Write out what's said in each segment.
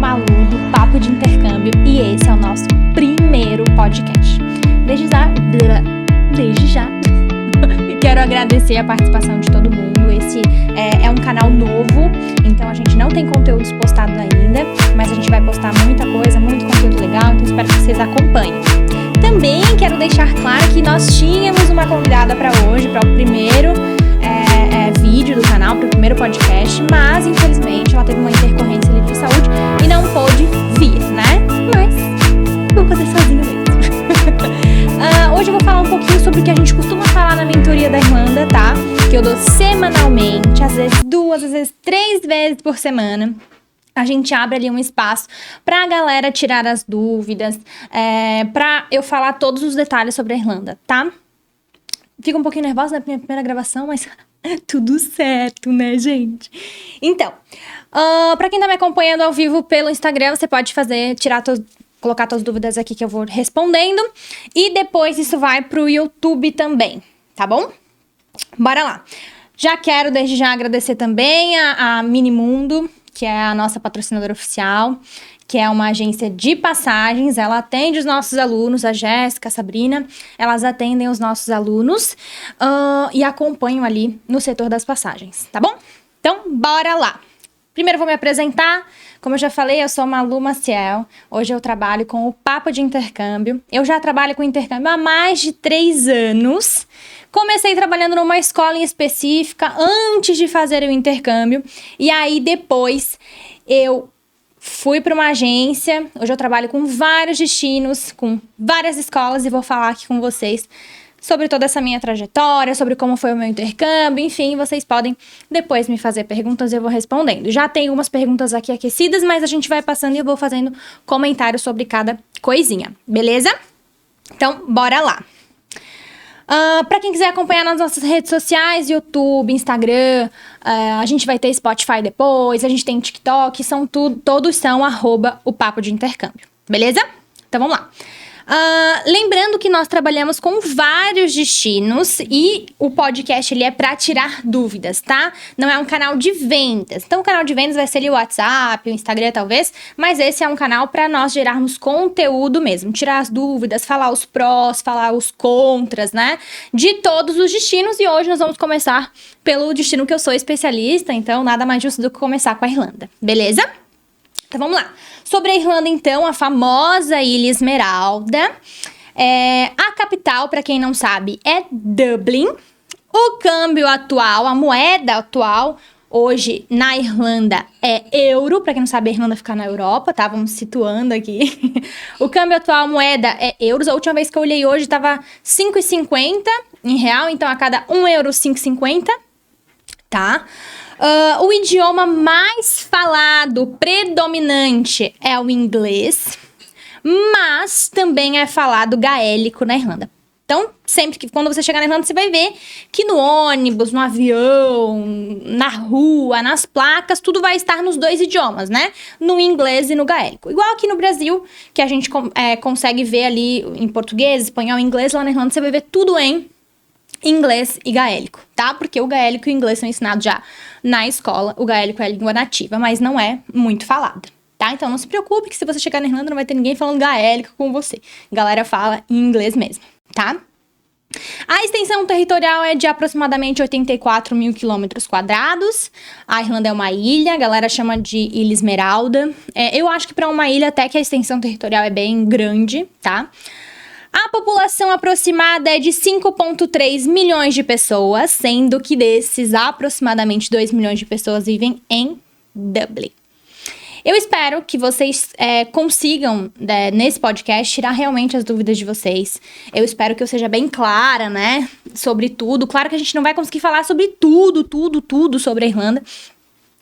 Malu do Papo de Intercâmbio e esse é o nosso primeiro podcast. Desde já, quero agradecer a participação de todo mundo. Esse é um canal novo, então a gente não tem conteúdos postados ainda, mas a gente vai postar muita coisa, muito conteúdo legal, então espero que vocês acompanhem. Também quero deixar claro que nós tínhamos uma convidada para hoje, para o primeiro vídeo do canal, para o primeiro podcast, mas infelizmente ela teve uma intercorrência ali de saúde e não pôde vir, né? Mas vou fazer sozinha mesmo. Hoje eu vou falar um pouquinho sobre o que a gente costuma falar na mentoria da Irlanda, tá? Que eu dou semanalmente, às vezes 2, às vezes 3 vezes por semana. A gente abre ali um espaço pra galera tirar as dúvidas, pra eu falar todos os detalhes sobre a Irlanda, tá? Fico um pouquinho nervosa na minha primeira gravação, mas tudo certo, né, gente? Então, pra quem tá me acompanhando ao vivo pelo Instagram, você pode colocar suas dúvidas aqui que eu vou respondendo. E depois isso vai pro YouTube também, tá bom? Bora lá. Já quero desde já agradecer também a Minimundo, que é a nossa patrocinadora oficial, que é uma agência de passagens. Ela atende os nossos alunos, a Jéssica, a Sabrina, elas atendem os nossos alunos e acompanham ali no setor das passagens, tá bom? Então, bora lá! Primeiro vou me apresentar. Como eu já falei, eu sou Malu Maciel. Hoje eu trabalho com o Papo de Intercâmbio. Eu já trabalho com intercâmbio há mais de 3 anos. Comecei trabalhando numa escola em específica antes de fazer o intercâmbio. E aí depois eu fui para uma agência. Hoje eu trabalho com vários destinos, com várias escolas e vou falar aqui com vocês sobre toda essa minha trajetória, sobre como foi o meu intercâmbio, enfim, vocês podem depois me fazer perguntas e eu vou respondendo. Já tem algumas perguntas aqui aquecidas, mas a gente vai passando e eu vou fazendo comentários sobre cada coisinha, beleza? Então, bora lá. Pra quem quiser acompanhar nas nossas redes sociais, YouTube, Instagram, a gente vai ter Spotify depois, a gente tem TikTok, todos são @o Papo de Intercâmbio, beleza? Então vamos lá. Lembrando que nós trabalhamos com vários destinos e o podcast ele é para tirar dúvidas, tá? Não é um canal de vendas. Então o canal de vendas vai ser ali o WhatsApp, o Instagram talvez, mas esse é um canal para nós gerarmos conteúdo mesmo, tirar as dúvidas, falar os prós, falar os contras, né? De todos os destinos e hoje nós vamos começar pelo destino que eu sou especialista, então nada mais justo do que começar com a Irlanda, beleza? Então vamos lá. Sobre a Irlanda, então, a famosa Ilha Esmeralda. A capital, para quem não sabe, é Dublin. O câmbio atual, a moeda atual, hoje na Irlanda é euro. Para quem não sabe, a Irlanda fica na Europa, tá? Vamos situando aqui. O câmbio atual, a moeda é euros. A última vez que eu olhei hoje estava 5,50 em real, então a cada 1 euro, 5,50, tá? O idioma mais falado, predominante, é o inglês, mas também é falado gaélico na Irlanda. Então, quando você chegar na Irlanda, você vai ver que no ônibus, no avião, na rua, nas placas, tudo vai estar nos 2 idiomas, né? No inglês e no gaélico. Igual aqui no Brasil, que a gente consegue ver ali em português, espanhol, inglês, lá na Irlanda você vai ver tudo em inglês e gaélico, tá? Porque o gaélico e o inglês são ensinados já na escola. O gaélico é a língua nativa, mas não é muito falada, tá? Então não se preocupe que se você chegar na Irlanda não vai ter ninguém falando gaélico com você. A galera fala em inglês mesmo, tá? A extensão territorial é de aproximadamente 84 mil quilômetros quadrados. A Irlanda é uma ilha, a galera chama de Ilha Esmeralda. Eu acho que para uma ilha até que a extensão territorial é bem grande, tá? A população aproximada é de 5,3 milhões de pessoas, sendo que desses aproximadamente 2 milhões de pessoas vivem em Dublin. Eu espero que vocês consigam, nesse podcast, tirar realmente as dúvidas de vocês. Eu espero que eu seja bem clara, né, sobre tudo. Claro que a gente não vai conseguir falar sobre tudo sobre a Irlanda,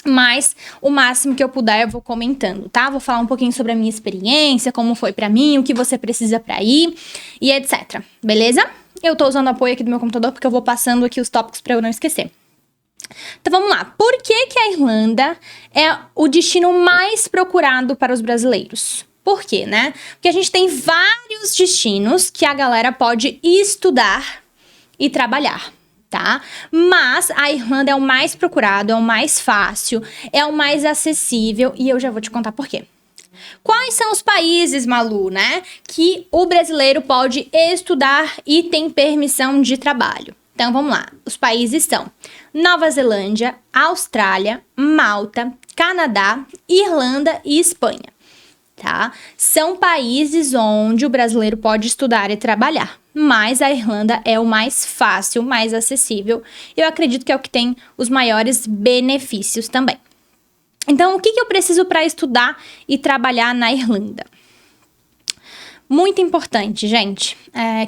mas o máximo que eu puder eu vou comentando, tá? Vou falar um pouquinho sobre a minha experiência, como foi pra mim, o que você precisa pra ir e etc. Beleza? Eu tô usando o apoio aqui do meu computador porque eu vou passando aqui os tópicos pra eu não esquecer. Então vamos lá. Por que a Irlanda é o destino mais procurado para os brasileiros? Por quê, né? Porque a gente tem vários destinos que a galera pode estudar e trabalhar, tá? Mas a Irlanda é o mais procurado, é o mais fácil, é o mais acessível e eu já vou te contar por quê. Quais são os países, Malu, né, que o brasileiro pode estudar e tem permissão de trabalho? Então, vamos lá. Os países são Nova Zelândia, Austrália, Malta, Canadá, Irlanda e Espanha, tá? São países onde o brasileiro pode estudar e trabalhar, mas a Irlanda é o mais fácil, mais acessível. Eu acredito que é o que tem os maiores benefícios também. Então, o que eu preciso para estudar e trabalhar na Irlanda? Muito importante, gente.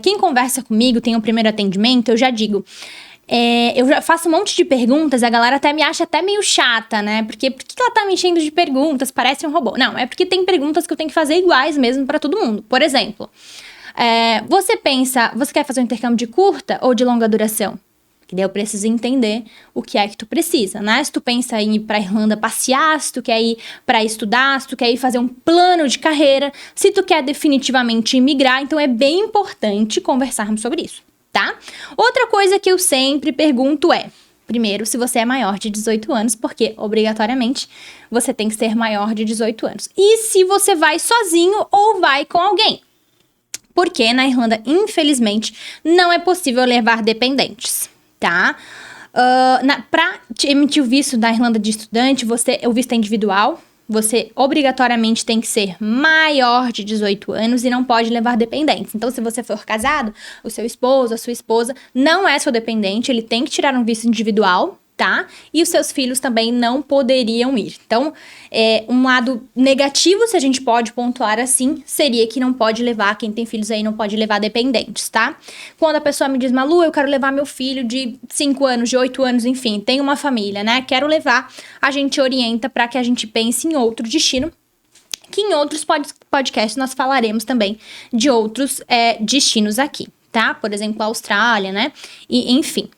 Quem conversa comigo, tem o primeiro atendimento, eu já digo. Eu já faço um monte de perguntas, a galera até me acha até meio chata, né? Porque por que ela tá me enchendo de perguntas? Parece um robô. Não, é porque tem perguntas que eu tenho que fazer iguais mesmo para todo mundo. Por exemplo, você quer fazer um intercâmbio de curta ou de longa duração? Que daí eu preciso entender o que é que tu precisa, né? Se tu pensa em ir pra Irlanda passear, se tu quer ir pra estudar, se tu quer ir fazer um plano de carreira, se tu quer definitivamente imigrar, então é bem importante conversarmos sobre isso, tá? Outra coisa que eu sempre pergunto primeiro, se você é maior de 18 anos, porque obrigatoriamente você tem que ser maior de 18 anos. E se você vai sozinho ou vai com alguém. Porque na Irlanda, infelizmente, não é possível levar dependentes. Tá? Para emitir o visto da Irlanda de estudante, o visto é individual, você obrigatoriamente tem que ser maior de 18 anos e não pode levar dependentes. Então, se você for casado, o seu esposo, a sua esposa não é seu dependente, ele tem que tirar um visto individual, tá? E os seus filhos também não poderiam ir. Então, um lado negativo, se a gente pode pontuar assim, seria que não pode levar, quem tem filhos aí não pode levar dependentes, tá? Quando a pessoa me diz, Malu, eu quero levar meu filho de 5 anos, de 8 anos, enfim, tem uma família, né? Quero levar, a gente orienta para que a gente pense em outro destino, que em outros podcasts nós falaremos também de outros destinos aqui, tá? Por exemplo, a Austrália, né? E, enfim.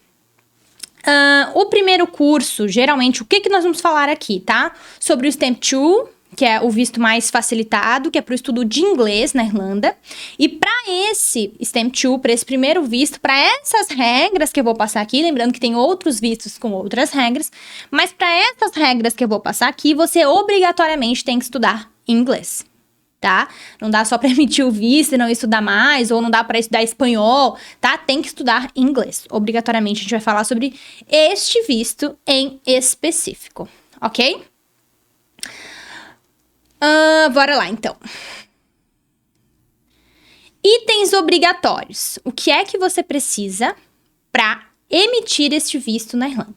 O primeiro curso, geralmente, o que nós vamos falar aqui, tá? Sobre o Stamp 2, que é o visto mais facilitado, que é para o estudo de inglês na Irlanda. E para esse Stamp 2, para esse primeiro visto, para essas regras que eu vou passar aqui, lembrando que tem outros vistos com outras regras, mas para essas regras que eu vou passar aqui, você obrigatoriamente tem que estudar inglês. Tá? Não dá só para emitir o visto e não estudar mais, ou não dá para estudar espanhol, tá? Tem que estudar inglês. Obrigatoriamente a gente vai falar sobre este visto em específico, ok? Bora lá, então. Itens obrigatórios. O que é que você precisa para emitir este visto na Irlanda?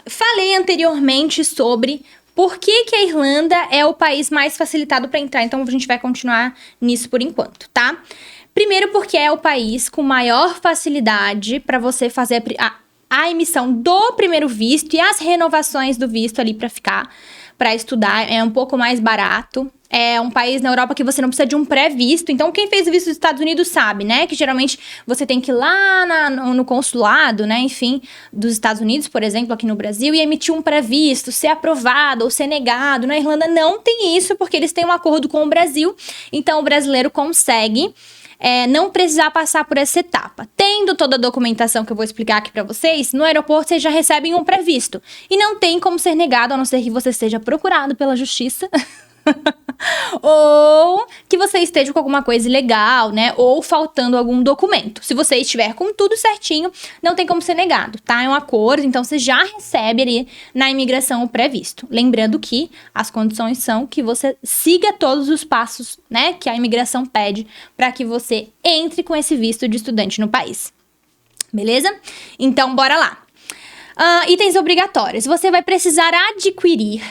Falei anteriormente sobre por que a Irlanda é o país mais facilitado para entrar? Então, a gente vai continuar nisso por enquanto, tá? Primeiro, porque é o país com maior facilidade para você fazer a emissão do primeiro visto e as renovações do visto ali para estudar. É um pouco mais barato. É um país na Europa que você não precisa de um pré-visto. Então, quem fez o visto dos Estados Unidos sabe, né? Que geralmente você tem que ir lá no consulado, né? Enfim, dos Estados Unidos, por exemplo, aqui no Brasil, e emitir um pré-visto, ser aprovado ou ser negado. Na Irlanda não tem isso, porque eles têm um acordo com o Brasil. Então, o brasileiro consegue não precisar passar por essa etapa. Tendo toda a documentação que eu vou explicar aqui pra vocês, no aeroporto vocês já recebem um pré-visto. E não tem como ser negado, a não ser que você seja procurado pela justiça. Ou que você esteja com alguma coisa ilegal, né? Ou faltando algum documento. Se você estiver com tudo certinho, não tem como ser negado, tá? É um acordo, então você já recebe ali na imigração o pré-visto. Lembrando que as condições são que você siga todos os passos, né? Que a imigração pede para que você entre com esse visto de estudante no país. Beleza? Então, bora lá. Itens obrigatórios. Você vai precisar adquirir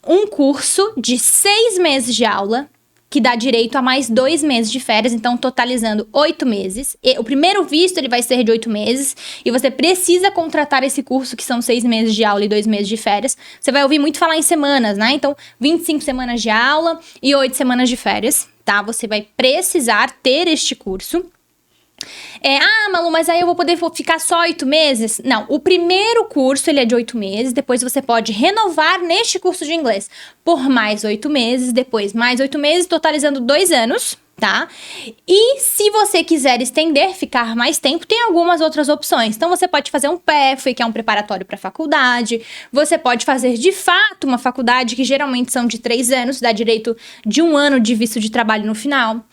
um curso de 6 meses de aula, que dá direito a mais 2 meses de férias, então totalizando 8 meses. O primeiro visto ele vai ser de 8 meses, e você precisa contratar esse curso, que são 6 meses de aula e 2 meses de férias. Você vai ouvir muito falar em semanas, né? Então, 25 semanas de aula e 8 semanas de férias, tá? Você vai precisar ter este curso. Malu, mas aí eu vou poder ficar só 8 meses? Não, o primeiro curso ele é de 8 meses, depois você pode renovar neste curso de inglês por mais 8 meses, depois mais 8 meses, totalizando 2 anos, tá? E se você quiser estender, ficar mais tempo, tem algumas outras opções. Então, você pode fazer um PEF, que é um preparatório para faculdade. Você pode fazer, de fato, uma faculdade, que geralmente são de 3 anos, dá direito de 1 ano de visto de trabalho no final.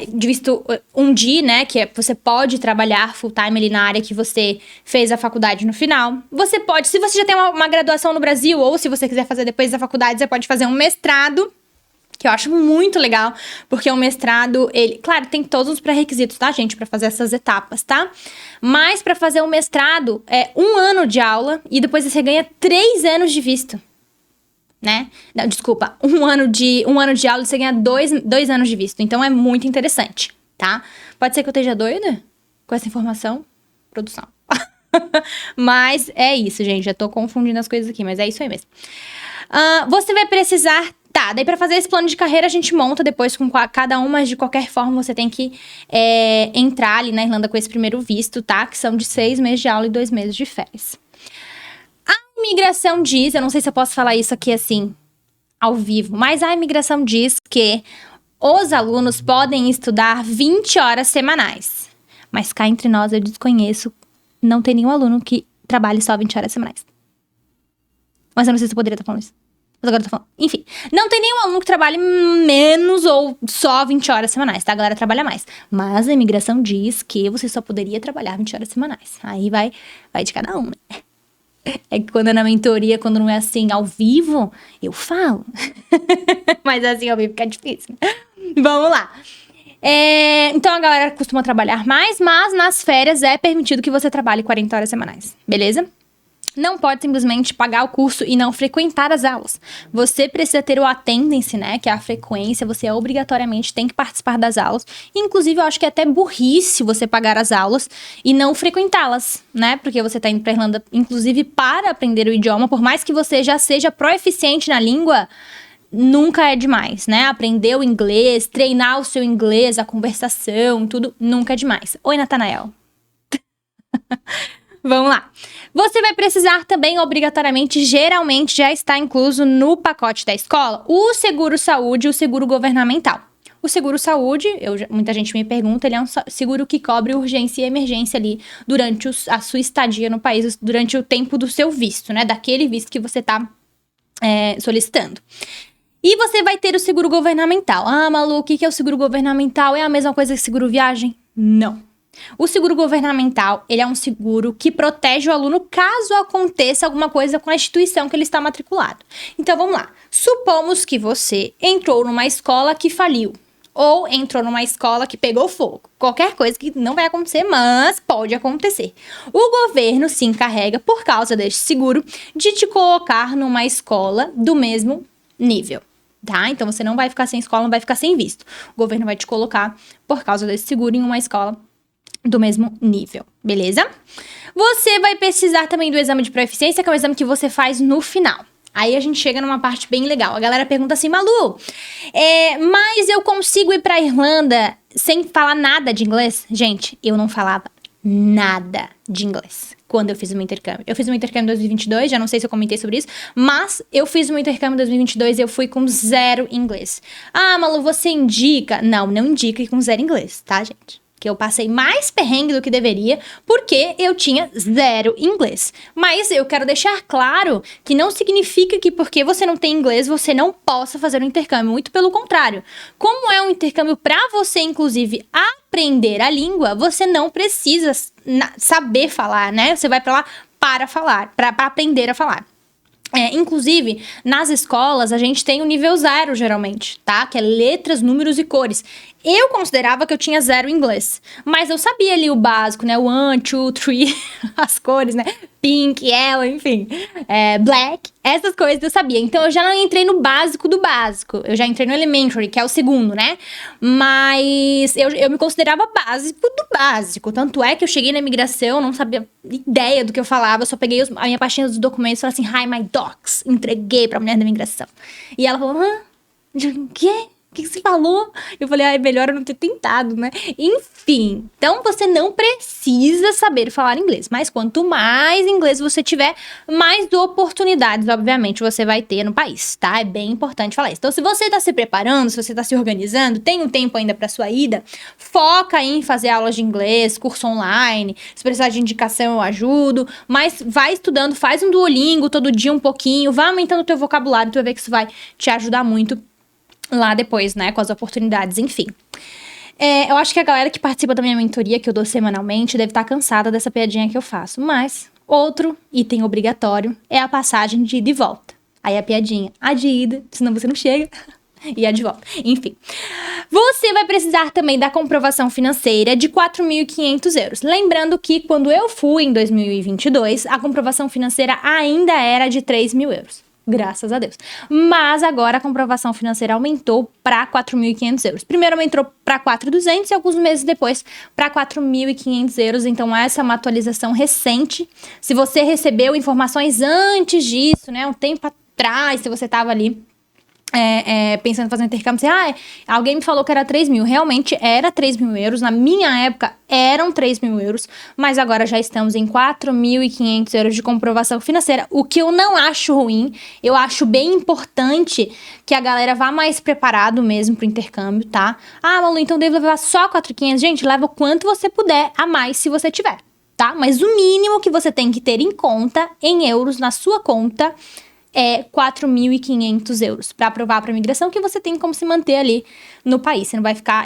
De visto 1D, né, que você pode trabalhar full time ali na área que você fez a faculdade no final. Você pode, se você já tem uma graduação no Brasil, ou se você quiser fazer depois da faculdade, você pode fazer um mestrado, que eu acho muito legal, porque o mestrado, claro, tem todos os pré-requisitos, tá, gente, pra fazer essas etapas, tá? Mas pra fazer o mestrado, é 1 ano de aula, e depois você ganha 3 anos de visto, né? Não, desculpa, 1 ano de aula, você ganha 2 anos de visto, então é muito interessante, tá? Pode ser que eu esteja doida com essa informação, produção. Mas é isso, gente, já tô confundindo as coisas aqui, mas é isso aí mesmo. Você vai precisar... Tá, daí pra fazer esse plano de carreira a gente monta depois com cada um, mas de qualquer forma você tem que entrar ali na Irlanda com esse primeiro visto, tá? Que são de 6 meses de aula e 2 meses de férias. A imigração diz, eu não sei se eu posso falar isso aqui assim, ao vivo, mas a imigração diz que os alunos podem estudar 20 horas semanais. Mas cá entre nós eu desconheço, não tem nenhum aluno que trabalhe só 20 horas semanais. Mas eu não sei se eu poderia estar falando isso. Mas agora eu tô falando. Enfim, não tem nenhum aluno que trabalhe menos ou só 20 horas semanais, tá? A galera trabalha mais. Mas a imigração diz que você só poderia trabalhar 20 horas semanais. Aí vai de cada um, né? É que quando é na mentoria, quando não é assim ao vivo, eu falo. Mas assim ao vivo fica difícil, né? Vamos lá. Então a galera costuma trabalhar mais, mas nas férias é permitido que você trabalhe 40 horas semanais, beleza? Não pode simplesmente pagar o curso e não frequentar as aulas. Você precisa ter o attendance, né? Que é a frequência. Você obrigatoriamente tem que participar das aulas. Inclusive, eu acho que é até burrice você pagar as aulas e não frequentá-las, né? Porque você tá indo pra Irlanda, inclusive, para aprender o idioma. Por mais que você já seja proeficiente na língua, nunca é demais, né? Aprender o inglês, treinar o seu inglês, a conversação, tudo, nunca é demais. Oi, Natanael. Vamos lá. Você vai precisar também, obrigatoriamente, geralmente já está incluso no pacote da escola, o seguro-saúde e o seguro governamental. O seguro-saúde, muita gente me pergunta, ele é um seguro que cobre urgência e emergência ali durante a sua estadia no país, durante o tempo do seu visto, né? Daquele visto que você está solicitando. E você vai ter o seguro governamental. Ah, Malu, o que é o seguro governamental? É a mesma coisa que seguro viagem? Não. O seguro governamental, ele é um seguro que protege o aluno caso aconteça alguma coisa com a instituição que ele está matriculado. Então, vamos lá. Supomos que você entrou numa escola que faliu, ou entrou numa escola que pegou fogo. Qualquer coisa que não vai acontecer, mas pode acontecer. O governo se encarrega, por causa deste seguro, de te colocar numa escola do mesmo nível. Tá? Então, você não vai ficar sem escola, não vai ficar sem visto. O governo vai te colocar, por causa desse seguro, em uma escola do mesmo nível, beleza? Você vai precisar também do exame de proeficiência, que é o exame que você faz no final. Aí a gente chega numa parte bem legal. A galera pergunta assim, Malu, mas eu consigo ir pra Irlanda sem falar nada de inglês? Gente, eu não falava nada de inglês quando eu fiz o meu intercâmbio. Eu fiz o meu intercâmbio em 2022, já não sei se eu comentei sobre isso, mas eu fiz o meu intercâmbio em 2022 e eu fui com 0 inglês. Ah, Malu, você indica? Não indica com 0 inglês, tá, gente? Que eu passei mais perrengue do que deveria, porque eu tinha 0 inglês. Mas eu quero deixar claro que não significa que porque você não tem inglês, você não possa fazer um intercâmbio. Muito pelo contrário. Como é um intercâmbio para você, inclusive, aprender a língua, você não precisa saber falar, né? Você vai para lá para falar, para aprender a falar. Inclusive, nas escolas, a gente tem o nível 0, geralmente, tá? Que é letras, números e cores. Eu considerava que eu tinha 0 inglês, mas eu sabia ali o básico, né? O 1, 2, 3, as cores, né? Pink, yellow, enfim. Black, essas coisas eu sabia. Então, eu já não entrei no básico do básico. Eu já entrei no elementary, que é o segundo, né? Mas eu me considerava básico do básico. Tanto é que eu cheguei na imigração, não sabia ideia do que eu falava. Eu só peguei a minha pastinha dos documentos e falei assim, hi, my docs. Entreguei pra mulher da imigração. E ela falou, o quê? O que você falou? Eu falei, é melhor eu não ter tentado, né? Enfim, então você não precisa saber falar inglês. Mas quanto mais inglês você tiver, mais oportunidades, obviamente, você vai ter no país, tá? É bem importante falar isso. Então, se você tá se preparando, se você tá se organizando, tem um tempo ainda pra sua ida, foca em fazer aulas de inglês, curso online. Se precisar de indicação, eu ajudo. Mas vai estudando, faz um Duolingo todo dia um pouquinho, vai aumentando o teu vocabulário, tu vai ver que isso vai te ajudar muito lá depois, né, com as oportunidades, enfim. Eu acho que a galera que participa da minha mentoria, que eu dou semanalmente, deve estar cansada dessa piadinha que eu faço. Mas, outro item obrigatório é a passagem de ida e volta. Aí a piadinha, a de ida, senão você não chega, e a de volta. Enfim. Você vai precisar também da comprovação financeira de 4.500 euros. Lembrando que quando eu fui em 2022, a comprovação financeira ainda era de 3.000 euros. Graças a Deus. Mas agora a comprovação financeira aumentou para 4.500 euros. Primeiro aumentou para 4.200 e alguns meses depois para 4.500 euros. Então essa é uma atualização recente. Se você recebeu informações antes disso, né, um tempo atrás, se você estava ali pensando em fazer um intercâmbio, alguém me falou que era 3.000. Realmente era 3.000 euros. Na minha época eram 3.000 euros, mas agora já estamos em 4.500 euros de comprovação financeira, o que eu não acho ruim. Eu acho bem importante que a galera vá mais preparado mesmo pro intercâmbio, tá? Malu, então devo levar só 4.500? Gente, leva o quanto você puder a mais se você tiver, tá? Mas o mínimo que você tem que ter em conta, em euros, na sua conta, é 4.500 euros para aprovar para imigração, que você tem como se manter ali no país. Você não vai ficar...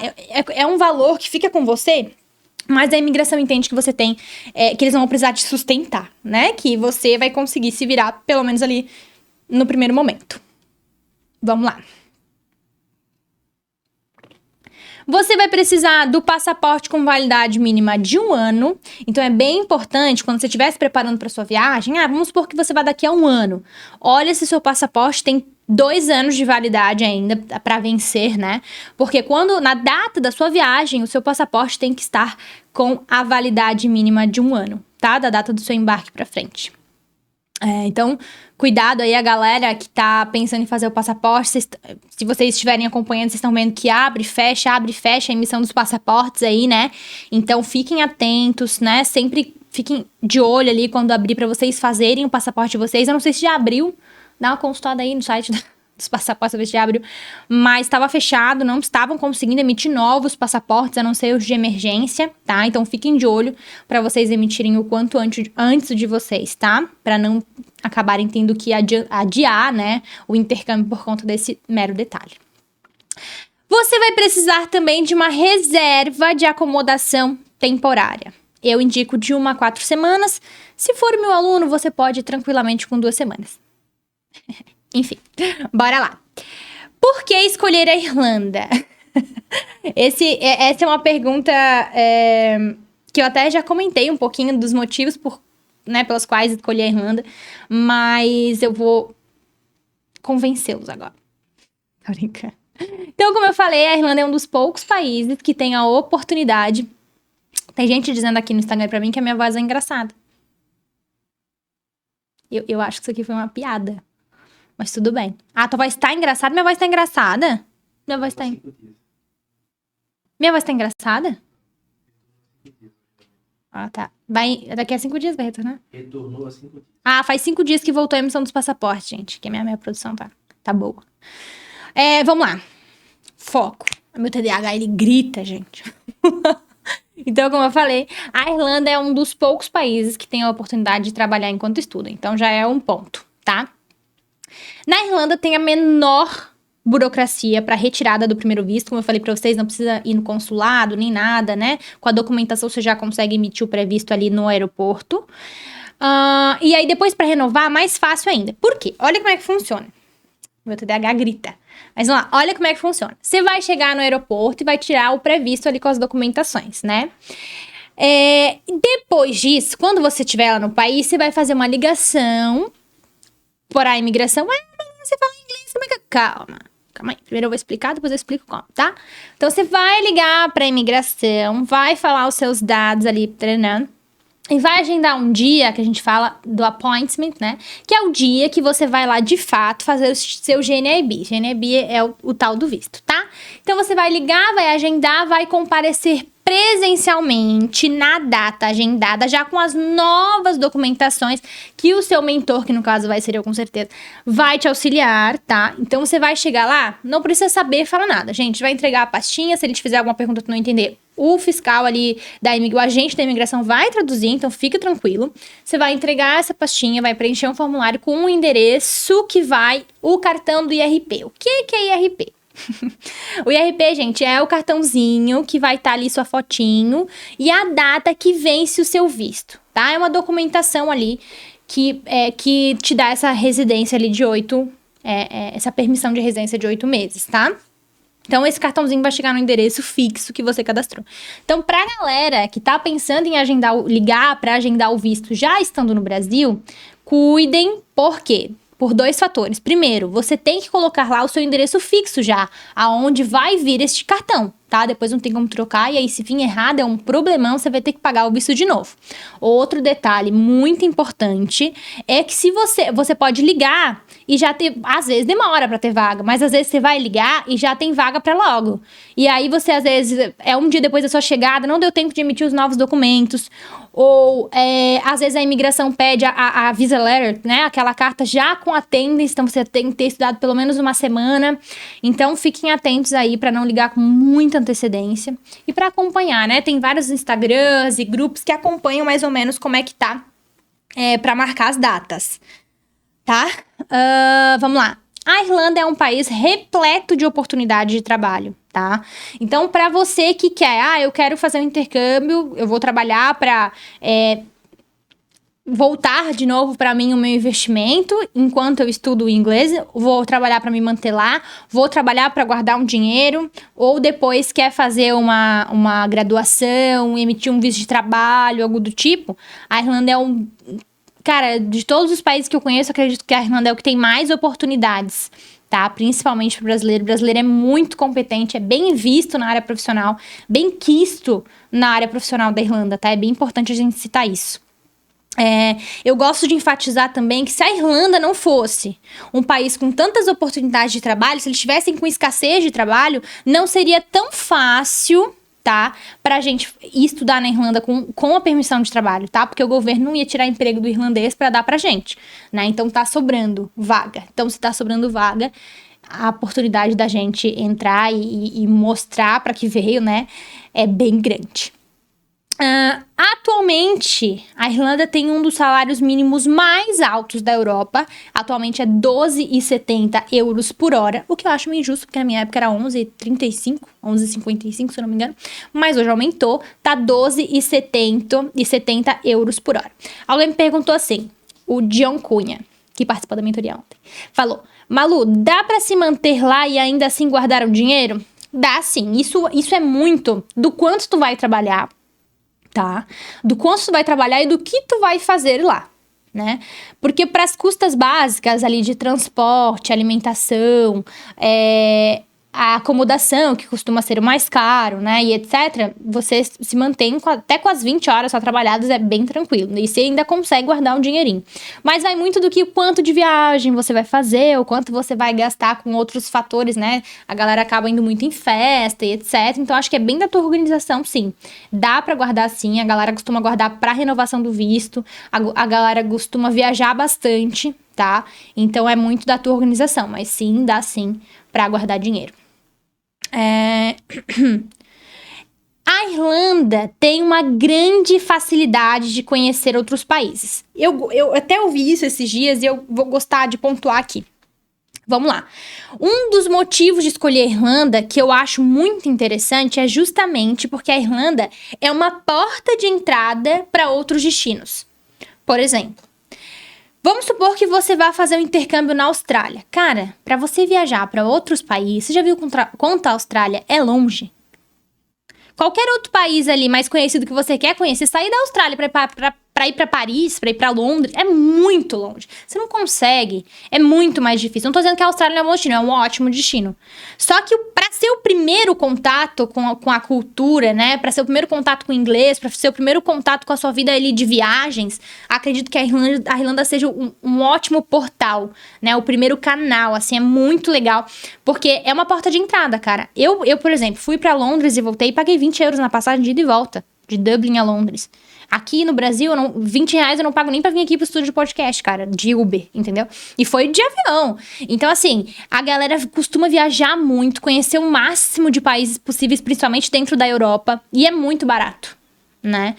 É um valor que fica com você, mas a imigração entende que você tem... que eles vão precisar te sustentar, né? Que você vai conseguir se virar, pelo menos ali, no primeiro momento. Vamos lá. Você vai precisar do passaporte com validade mínima de 1 ano. Então, é bem importante, quando você estiver se preparando para sua viagem, vamos supor que você vai daqui a 1 ano. Olha se seu passaporte tem 2 anos de validade ainda para vencer, né? Porque na data da sua viagem, o seu passaporte tem que estar com a validade mínima de 1 ano, tá? Da data do seu embarque para frente. Então, cuidado aí a galera que tá pensando em fazer o passaporte. Se vocês estiverem acompanhando, vocês estão vendo que abre e fecha a emissão dos passaportes aí, né? Então, fiquem atentos, né? Sempre fiquem de olho ali quando abrir para vocês fazerem o passaporte de vocês. Eu não sei se já abriu, dá uma consultada aí no site dos passaportes, ver se já abriu, mas estava fechado, não estavam conseguindo emitir novos passaportes, a não ser os de emergência, tá? Então fiquem de olho para vocês emitirem o quanto antes de vocês, tá? Para não acabarem tendo que adiar, né, o intercâmbio por conta desse mero detalhe. Você vai precisar também de uma reserva de acomodação temporária. Eu indico de 1 a 4 semanas. Se for meu aluno, você pode ir tranquilamente com 2 semanas. Enfim, bora lá. Por que escolher a Irlanda? Essa é uma pergunta que eu até já comentei um pouquinho dos motivos pelos quais escolhi a Irlanda, mas eu vou convencê-los agora. Tô brincando. Então, como eu falei, a Irlanda é um dos poucos países que tem a oportunidade. Tem gente dizendo aqui no Instagram pra mim que a minha voz é engraçada. Eu acho que isso aqui foi uma piada. Mas tudo bem. Tua voz tá engraçada? Minha voz tá engraçada? Minha voz tá engraçada? Tá. Daqui a 5 dias vai retornar? Retornou há 5 dias. Faz 5 dias que voltou a emissão dos passaportes, gente. Que a minha produção tá boa. Vamos lá. Foco. O meu TDAH, ele grita, gente. Então, como eu falei, a Irlanda é um dos poucos países que tem a oportunidade de trabalhar enquanto estuda. Então, já é um ponto, tá? Na Irlanda tem a menor burocracia para retirada do primeiro visto. Como eu falei para vocês, não precisa ir no consulado nem nada, né? Com a documentação você já consegue emitir o pré-visto ali no aeroporto. E aí depois para renovar, mais fácil ainda. Por quê? Olha como é que funciona. Meu TDAH grita. Mas vamos lá, olha como é que funciona. Você vai chegar no aeroporto e vai tirar o pré-visto ali com as documentações, né? Depois disso, quando você estiver lá no país, você vai fazer uma ligação para a imigração. Você fala inglês, como é que... Calma aí. Primeiro eu vou explicar, depois eu explico como, tá? Então, você vai ligar para a imigração, vai falar os seus dados ali, treinando, e vai agendar um dia, que a gente fala do appointment, né? Que é o dia que você vai lá, de fato, fazer o seu GNIB. GNIB é o tal do visto, tá? Então você vai ligar, vai agendar, vai comparecer presencialmente na data agendada, já com as novas documentações que o seu mentor, que no caso vai ser eu com certeza, vai te auxiliar, tá? Então você vai chegar lá, não precisa saber falar nada, gente, vai entregar a pastinha, se ele te fizer alguma pergunta que tu não entender, o fiscal ali, o agente da imigração vai traduzir, então fica tranquilo. Você vai entregar essa pastinha, vai preencher um formulário com um endereço que vai o cartão do IRP. O que é IRP? O IRP, gente, é o cartãozinho que vai estar ali sua fotinho e a data que vence o seu visto, tá? É uma documentação ali que te dá essa residência ali de essa permissão de residência de 8 meses, tá? Então, esse cartãozinho vai chegar no endereço fixo que você cadastrou. Então, pra galera que tá pensando em ligar para agendar o visto já estando no Brasil, cuidem, por quê? Por 2 fatores. Primeiro, você tem que colocar lá o seu endereço fixo já, aonde vai vir este cartão, tá? Depois não tem como trocar, e aí se vir errado é um problemão, você vai ter que pagar o visto de novo. Outro detalhe muito importante é que se você pode ligar e já ter, às vezes demora pra ter vaga, mas às vezes você vai ligar e já tem vaga pra logo. E aí você, às vezes, um dia depois da sua chegada, não deu tempo de emitir os novos documentos, ou às vezes a imigração pede a visa letter, né? Aquela carta já com attendance, então você tem que ter estudado pelo menos uma semana. Então fiquem atentos aí pra não ligar com muita antecedência e pra acompanhar, né? Tem vários Instagrams e grupos que acompanham mais ou menos como é que tá pra marcar as datas, tá? Vamos lá. A Irlanda é um país repleto de oportunidades de trabalho, tá? Então, para você que quer, eu quero fazer um intercâmbio, eu vou trabalhar para voltar de novo para mim o meu investimento enquanto eu estudo inglês, vou trabalhar para me manter lá, vou trabalhar para guardar um dinheiro, ou depois quer fazer uma graduação, emitir um visto de trabalho, algo do tipo. A Irlanda Cara, de todos os países que eu conheço, acredito que a Irlanda é o que tem mais oportunidades, tá? Principalmente para o brasileiro. O brasileiro é muito competente, é bem visto na área profissional, bem quisto na área profissional da Irlanda, tá? É bem importante a gente citar isso. Eu gosto de enfatizar também que se a Irlanda não fosse um país com tantas oportunidades de trabalho, se eles estivessem com escassez de trabalho, não seria tão fácil, tá? Pra gente ir estudar na Irlanda com a permissão de trabalho, tá? Porque o governo não ia tirar emprego do irlandês pra dar pra gente, né? Então tá sobrando vaga. Então, se tá sobrando vaga, a oportunidade da gente entrar e mostrar pra que veio, né? É bem grande. Atualmente, a Irlanda tem um dos salários mínimos mais altos da Europa. Atualmente é 12,70 euros por hora, o que eu acho meio injusto, porque na minha época era 11,35, 11,55, se eu não me engano. Mas hoje aumentou, tá 12,70 euros por hora. Alguém me perguntou assim, o John Cunha, que participou da mentoria ontem, falou: Malu, dá pra se manter lá e ainda assim guardar o dinheiro? Dá sim, isso é muito do quanto tu vai trabalhar, tá? Do quanto tu vai trabalhar e do que tu vai fazer lá, né? Porque para as custas básicas ali de transporte, alimentação, a acomodação, que costuma ser o mais caro, né, e etc., você se mantém até com as 20 horas só trabalhadas, é bem tranquilo. E você ainda consegue guardar um dinheirinho. Mas vai muito do que o quanto de viagem você vai fazer, o quanto você vai gastar com outros fatores, né? A galera acaba indo muito em festa e etc. Então, acho que é bem da tua organização, sim. Dá pra guardar, sim. A galera costuma guardar pra renovação do visto. A galera costuma viajar bastante, tá? Então, é muito da tua organização. Mas sim, dá sim pra guardar dinheiro. A Irlanda tem uma grande facilidade de conhecer outros países. Eu até ouvi isso esses dias e eu vou gostar de pontuar aqui. Vamos lá. Um dos motivos de escolher a Irlanda, que eu acho muito interessante, é justamente porque a Irlanda é uma porta de entrada para outros destinos. Por exemplo, vamos supor que você vá fazer um intercâmbio na Austrália. Cara, para você viajar para outros países, você já viu quanto a Austrália é longe? Qualquer outro país ali mais conhecido que você quer conhecer, sair da Austrália para Pra ir pra Paris, pra ir pra Londres, é muito longe. Você não consegue, é muito mais difícil. Não tô dizendo que a Austrália não é um bom destino, é um ótimo destino. Só que pra ser o primeiro contato com a cultura, né? Pra ser o primeiro contato com o inglês, pra ser o primeiro contato com a sua vida ali de viagens, acredito que a Irlanda seja um ótimo portal, né? O primeiro canal, assim, é muito legal. Porque é uma porta de entrada, cara. Eu por exemplo, fui pra Londres e voltei e paguei 20 euros na passagem de ida e volta. De Dublin a Londres. Aqui no Brasil, R$ 20 eu não pago nem pra vir aqui pro estúdio de podcast, cara, de Uber, entendeu? E foi de avião. Então, assim, a galera costuma viajar muito, conhecer o máximo de países possíveis, principalmente dentro da Europa, e é muito barato, né?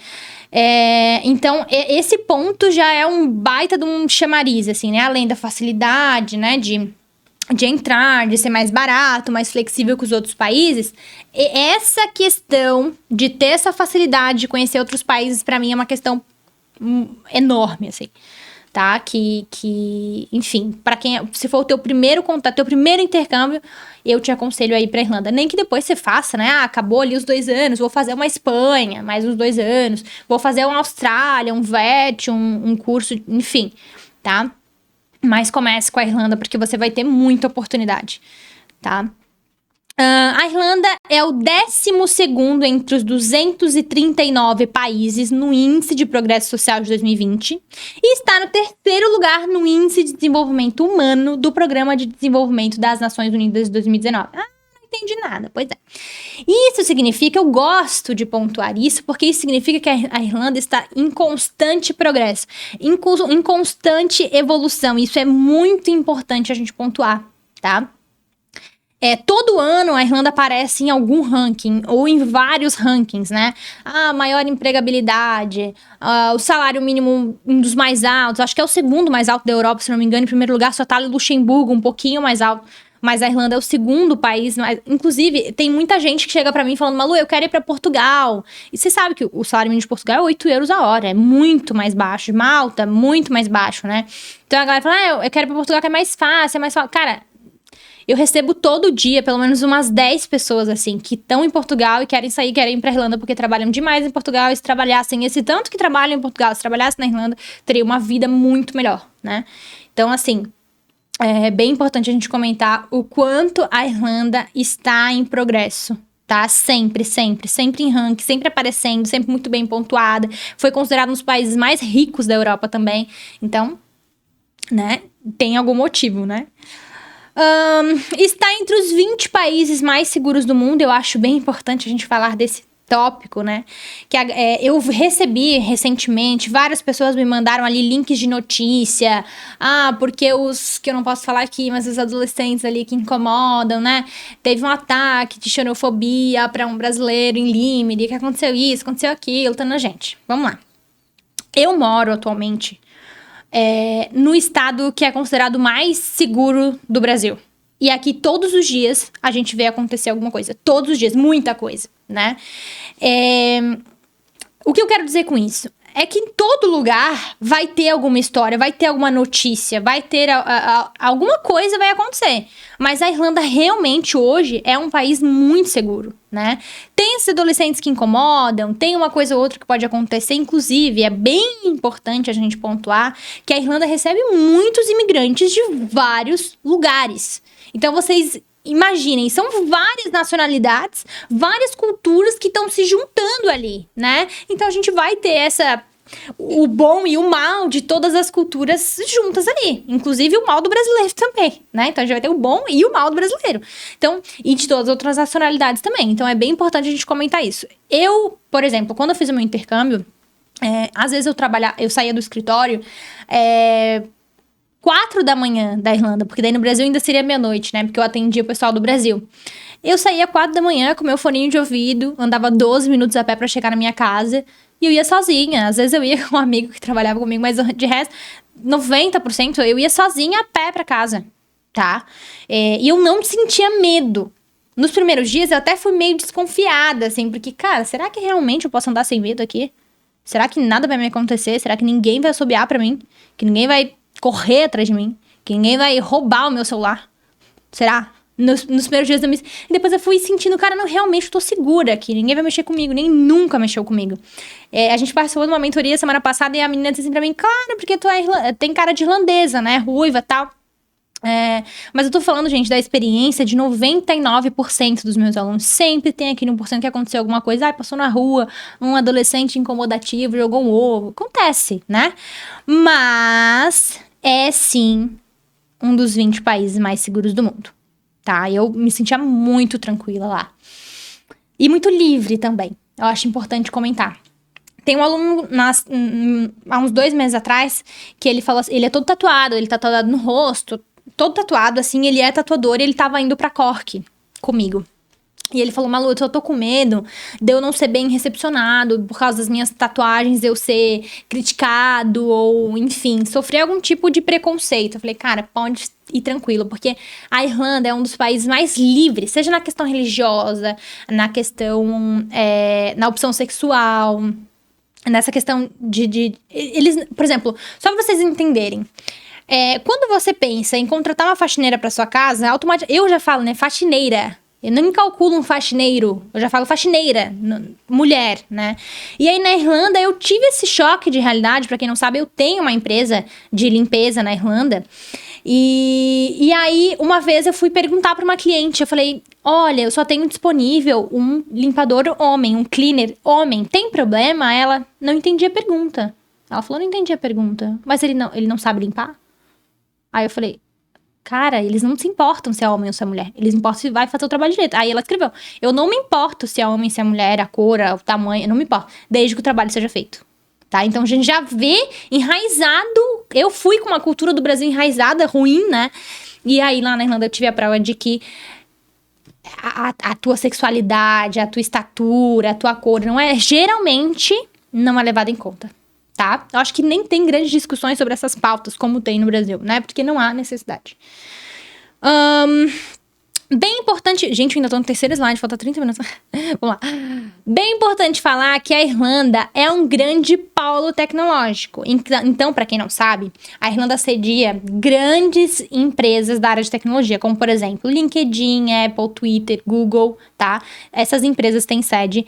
Então, esse ponto já é um baita de um chamariz, assim, né? Além da facilidade, né, de entrar, de ser mais barato, mais flexível que os outros países, essa questão de ter essa facilidade de conhecer outros países, pra mim, é uma questão enorme, assim, tá? Enfim, pra quem, se for o teu primeiro contato, teu primeiro intercâmbio, eu te aconselho a ir pra Irlanda. Nem que depois você faça, né? Acabou ali os 2 anos, vou fazer uma Espanha, mais uns 2 anos, vou fazer uma Austrália, um VET, um curso, enfim, tá? Mas comece com a Irlanda, porque você vai ter muita oportunidade, tá? A Irlanda é o 12º entre os 239 países no Índice de Progresso Social de 2020 e está no 3º lugar no Índice de Desenvolvimento Humano do Programa de Desenvolvimento das Nações Unidas de 2019. Não entendi nada, pois é. Isso significa, eu gosto de pontuar isso, porque isso significa que a Irlanda está em constante progresso, em constante evolução. Isso é muito importante a gente pontuar, tá? Todo ano a Irlanda aparece em algum ranking, ou em vários rankings, né? Maior empregabilidade, o salário mínimo um dos mais altos, acho que é o 2º mais alto da Europa, se não me engano. Em primeiro lugar só tá Luxemburgo, um pouquinho mais alto. Mas a Irlanda é o 2º país. Inclusive, tem muita gente que chega pra mim falando: Malu, eu quero ir pra Portugal. E você sabe que o salário mínimo de Portugal é 8 euros a hora. É muito mais baixo. De Malta, muito mais baixo, né? Então a galera fala: eu quero ir pra Portugal, que é mais fácil, Cara, eu recebo todo dia, pelo menos umas 10 pessoas, assim, que estão em Portugal e querem ir pra Irlanda porque trabalham demais em Portugal. E se trabalhassem esse tanto que trabalham em Portugal, se trabalhassem na Irlanda, teria uma vida muito melhor, né? Então, assim, é bem importante a gente comentar o quanto a Irlanda está em progresso, tá? Sempre em ranking, sempre aparecendo, sempre muito bem pontuada. Foi considerado um dos países mais ricos da Europa também. Então, né, tem algum motivo, né? Está entre os 20 países mais seguros do mundo. Eu acho bem importante a gente falar desse tópico, né? Que eu recebi recentemente, várias pessoas me mandaram ali links de notícia. Porque que eu não posso falar aqui, mas os adolescentes ali que incomodam, né? Teve um ataque de xenofobia para um brasileiro em Limerick, que aconteceu isso, aconteceu aquilo, gente. Vamos lá. Eu moro atualmente no estado que é considerado mais seguro do Brasil. E aqui todos os dias a gente vê acontecer alguma coisa. Todos os dias, muita coisa, né? O que eu quero dizer com isso? É que em todo lugar vai ter alguma história, vai ter alguma notícia, vai ter alguma coisa vai acontecer. Mas a Irlanda realmente hoje é um país muito seguro, né? Tem esses adolescentes que incomodam, tem uma coisa ou outra que pode acontecer. Inclusive, é bem importante a gente pontuar que a Irlanda recebe muitos imigrantes de vários lugares. Então, vocês imaginem, são várias nacionalidades, várias culturas que estão se juntando ali, né? Então a gente vai ter o bom e o mal de todas as culturas juntas ali. Inclusive o mal do brasileiro também, né? Então a gente vai ter o bom e o mal do brasileiro. Então, e de todas as outras nacionalidades também. Então é bem importante a gente comentar isso. Eu, por exemplo, quando eu fiz o meu intercâmbio, às vezes eu saía do escritório 4 da manhã da Irlanda, porque daí no Brasil ainda seria meia-noite, né? Porque eu atendia o pessoal do Brasil. Eu saía 4 da manhã com meu foninho de ouvido, andava 12 minutos a pé pra chegar na minha casa, e eu ia sozinha. Às vezes eu ia com um amigo que trabalhava comigo, mas de resto, 90% eu ia sozinha a pé pra casa, tá? E eu não sentia medo. Nos primeiros dias eu até fui meio desconfiada, assim, porque, cara, será que realmente eu posso andar sem medo aqui? Será que nada vai me acontecer? Será que ninguém vai assobiar pra mim? Que ninguém vai correr atrás de mim? Que ninguém vai roubar o meu celular? Será? Nos primeiros dias e depois eu fui sentindo, cara, não, realmente tô segura aqui. Ninguém vai mexer comigo, nem nunca mexeu comigo. A gente participou de uma mentoria semana passada e a menina disse assim pra mim, cara, porque tu tem cara de irlandesa, né? Ruiva e tal. Mas eu tô falando, gente, da experiência de 99% dos meus alunos. Sempre tem aquele 1% que aconteceu alguma coisa. Passou na rua, um adolescente incomodativo, jogou um ovo. Acontece, né? Mas é sim um dos 20 países mais seguros do mundo, tá? Eu me sentia muito tranquila lá. E muito livre também. Eu acho importante comentar. Tem um aluno há uns 2 meses atrás que ele falou assim, ele é todo tatuado, ele tá tatuado no rosto, todo tatuado, assim, ele é tatuador e ele tava indo pra Cork comigo. E ele falou, Malu, eu tô com medo de eu não ser bem recepcionado por causa das minhas tatuagens, eu ser criticado ou, enfim, sofrer algum tipo de preconceito. Eu falei, cara, pode ir tranquilo, porque a Irlanda é um dos países mais livres, seja na questão religiosa, na questão, na opção sexual, nessa questão eles, por exemplo, só pra vocês entenderem, quando você pensa em contratar uma faxineira pra sua casa, automaticamente, eu já falo, né, faxineira. Eu não me calculo um faxineiro, eu já falo faxineira, mulher, né? E aí na Irlanda eu tive esse choque de realidade, pra quem não sabe, eu tenho uma empresa de limpeza na Irlanda. E aí uma vez eu fui perguntar pra uma cliente, eu falei, olha, eu só tenho disponível um limpador homem, um cleaner homem, tem problema? Ela não entendia a pergunta. Ela falou, não entendi a pergunta, mas ele não sabe limpar? Aí eu falei, cara, eles não se importam se é homem ou se é mulher. Eles importam se vai fazer o trabalho direito. Aí ela escreveu, eu não me importo se é homem, se é mulher, a cor, o tamanho, eu não me importo. Desde que o trabalho seja feito. Tá? Então a gente já vê enraizado. Eu fui com uma cultura do Brasil enraizada, ruim, né? E aí lá na Irlanda eu tive a prova de que a tua sexualidade, a tua estatura, a tua cor, geralmente não é levada em conta. Tá? Eu acho que nem tem grandes discussões sobre essas pautas, como tem no Brasil, né? Porque não há necessidade. Bem importante... Gente, eu ainda tô no terceiro slide, falta 30 minutos. Vamos lá. Bem importante falar que a Irlanda é um grande polo tecnológico. Então, para quem não sabe, a Irlanda cedia grandes empresas da área de tecnologia, como, por exemplo, LinkedIn, Apple, Twitter, Google, tá? Essas empresas têm sede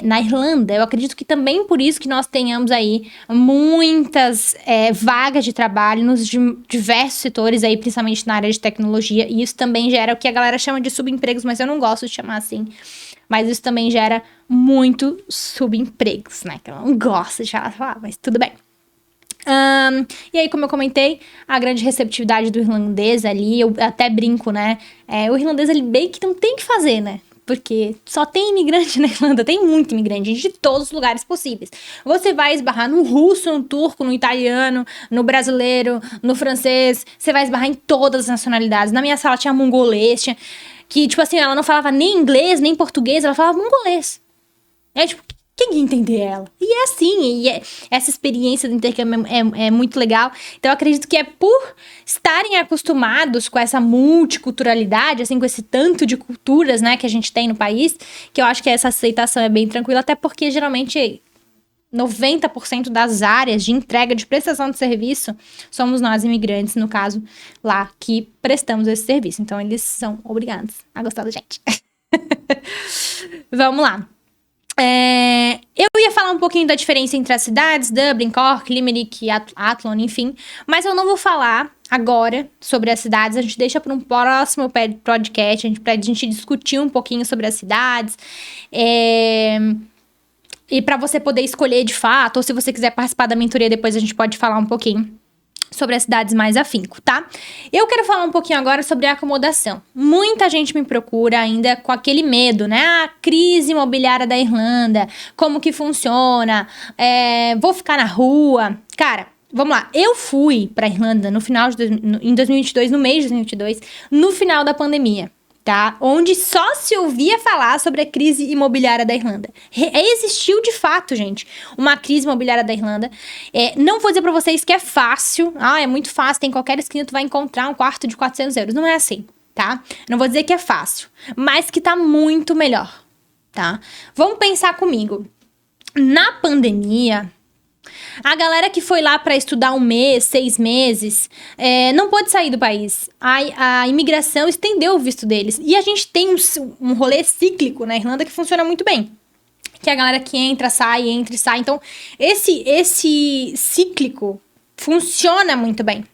na Irlanda. Eu acredito que também por isso que nós tenhamos aí muitas vagas de trabalho nos diversos setores aí, principalmente na área de tecnologia. E isso também gera o que a galera chama de subempregos, mas eu não gosto de chamar assim. Mas isso também gera muito subempregos, né? Que eu não gosto de falar, mas tudo bem. E aí, como eu comentei, a grande receptividade do irlandês ali, eu até brinco, né? O irlandês, ele bem que não tem o que fazer, né? Porque só tem imigrante na Irlanda, tem muito imigrante, gente de todos os lugares possíveis. Você vai esbarrar no russo, no turco, no italiano, no brasileiro, no francês, você vai esbarrar em todas as nacionalidades. Na minha sala tinha mongolês, que, tipo assim, ela não falava nem inglês, nem português, ela falava mongolês. Tipo, quem ia entender ela? E é assim, essa experiência do intercâmbio é muito legal. Então, eu acredito que é por estarem acostumados com essa multiculturalidade, assim, com esse tanto de culturas, né, que a gente tem no país, que eu acho que essa aceitação é bem tranquila, até porque, geralmente, 90% das áreas de entrega de prestação de serviço somos nós, imigrantes, no caso, lá, que prestamos esse serviço. Então, eles são obrigados a gostar da gente. Vamos lá. Eu ia falar um pouquinho da diferença entre as cidades, Dublin, Cork, Limerick, Athlone, enfim. Mas eu não vou falar agora sobre as cidades. A gente deixa para um próximo podcast, pra gente discutir um pouquinho sobre as cidades. E para você poder escolher de fato, ou se você quiser participar da mentoria, depois a gente pode falar um pouquinho sobre as cidades mais afinco, tá? Eu quero falar um pouquinho agora sobre a acomodação. Muita gente me procura ainda com aquele medo, né? A crise imobiliária da Irlanda, como que funciona, vou ficar na rua. Cara, vamos lá. Eu fui pra Irlanda em 2022, no mês de 2022, no final da pandemia. Tá? Onde só se ouvia falar sobre a crise imobiliária da Irlanda. Existiu de fato, gente, uma crise imobiliária da Irlanda. Não vou dizer pra vocês que é fácil. É muito fácil, tem qualquer esquina tu vai encontrar um quarto de 400 euros. Não é assim, tá? Não vou dizer que é fácil, mas que tá muito melhor, tá? Vamos pensar comigo. Na pandemia, A galera que foi lá para estudar 1 mês, 6 meses, não pôde sair do país. A imigração estendeu o visto deles. E a gente tem um rolê cíclico na Irlanda que funciona muito bem. Que é a galera que entra e sai. Então, esse cíclico funciona muito bem.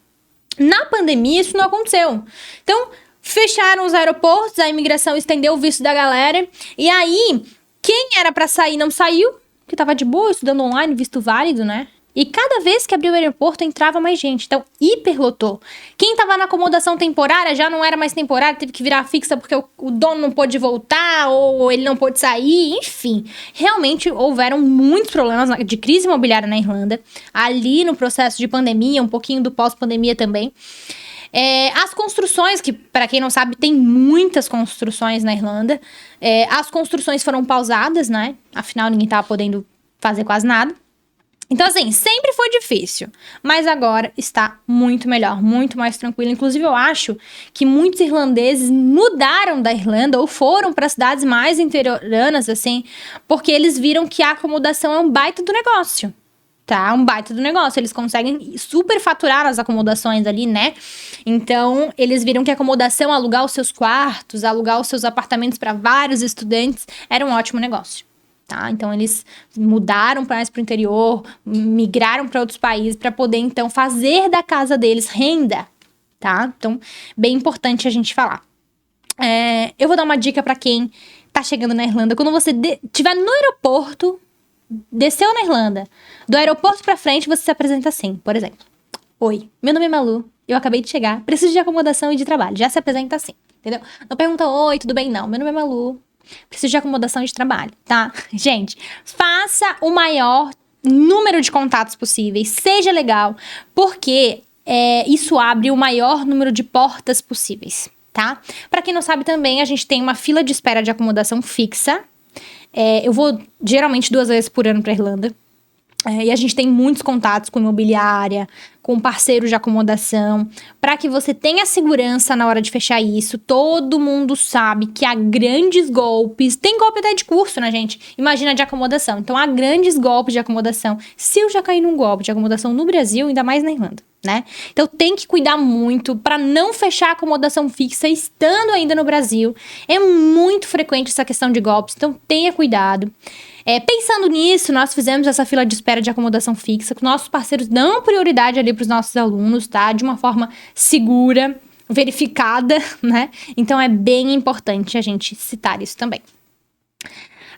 Na pandemia, isso não aconteceu. Então, fecharam os aeroportos, a imigração estendeu o visto da galera. E aí, quem era pra sair não saiu, que tava de boa, estudando online, visto válido, né? E cada vez que abriu o aeroporto, entrava mais gente. Então, hiperlotou. Quem tava na acomodação temporária já não era mais temporária, teve que virar fixa porque o dono não pôde voltar ou ele não pôde sair. Enfim, realmente houveram muitos problemas de crise imobiliária na Irlanda. Ali no processo de pandemia, um pouquinho do pós-pandemia também. As construções, que para quem não sabe, tem muitas construções na Irlanda. As construções foram pausadas, né? Afinal, ninguém tava podendo fazer quase nada. Então, assim, sempre foi difícil, mas agora está muito melhor, muito mais tranquilo. Inclusive, eu acho que muitos irlandeses mudaram da Irlanda ou foram para cidades mais interioranas, assim, porque eles viram que a acomodação é um baita do negócio, tá? Um baita do negócio. Eles conseguem superfaturar as acomodações ali, né? Então, eles viram que a acomodação, alugar os seus quartos, alugar os seus apartamentos para vários estudantes, era um ótimo negócio. Tá? Então, eles mudaram mais para o interior, migraram para outros países para poder, então, fazer da casa deles renda, tá? Então, bem importante a gente falar. Eu vou dar uma dica para quem tá chegando na Irlanda. Quando você estiver no aeroporto, desceu na Irlanda, do aeroporto para frente, você se apresenta assim, por exemplo. Oi, meu nome é Malu, eu acabei de chegar, preciso de acomodação e de trabalho. Já se apresenta assim, entendeu? Não pergunta, oi, tudo bem? Não, meu nome é Malu. Preciso de acomodação de trabalho, tá? Gente, faça o maior número de contatos possíveis, seja legal, porque isso abre o maior número de portas possíveis, tá? Pra quem não sabe também, a gente tem uma fila de espera de acomodação fixa. Eu vou geralmente 2 vezes por ano pra Irlanda. E a gente tem muitos contatos com imobiliária, com parceiros de acomodação, para que você tenha segurança na hora de fechar isso. Todo mundo sabe que há grandes golpes, tem golpe até de curso, né, gente? Imagina de acomodação. Então, há grandes golpes de acomodação. Se eu já caí num golpe de acomodação no Brasil, ainda mais na Irlanda, né? Então, tem que cuidar muito para não fechar a acomodação fixa estando ainda no Brasil. É muito frequente essa questão de golpes, então tenha cuidado. Pensando nisso, nós fizemos essa fila de espera de acomodação fixa, que nossos parceiros dão prioridade ali para os nossos alunos, tá? De uma forma segura, verificada, né? Então, é bem importante a gente citar isso também.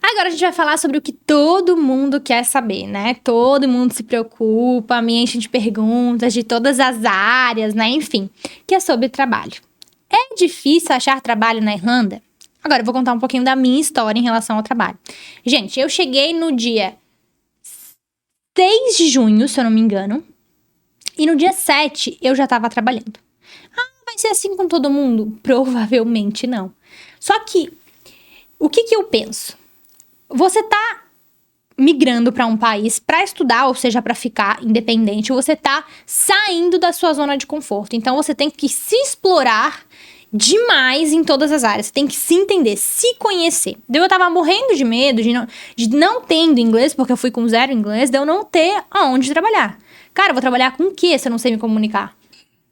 Agora a gente vai falar sobre o que todo mundo quer saber, né? Todo mundo se preocupa, me enche de perguntas de todas as áreas, né? Enfim, que é sobre trabalho. É difícil achar trabalho na Irlanda? Agora, eu vou contar um pouquinho da minha história em relação ao trabalho. Gente, eu cheguei no dia 6 de junho, se eu não me engano, e no dia 7 eu já estava trabalhando. Vai ser assim com todo mundo? Provavelmente não. Só que, o que eu penso? Você tá migrando para um país para estudar, ou seja, para ficar independente, você tá saindo da sua zona de conforto. Então, você tem que se explorar demais em todas as áreas. Você tem que se entender, se conhecer. Eu tava morrendo de medo de não tendo inglês, porque eu fui com 0 inglês, de eu não ter aonde trabalhar. Cara, eu vou trabalhar com o quê se eu não sei me comunicar?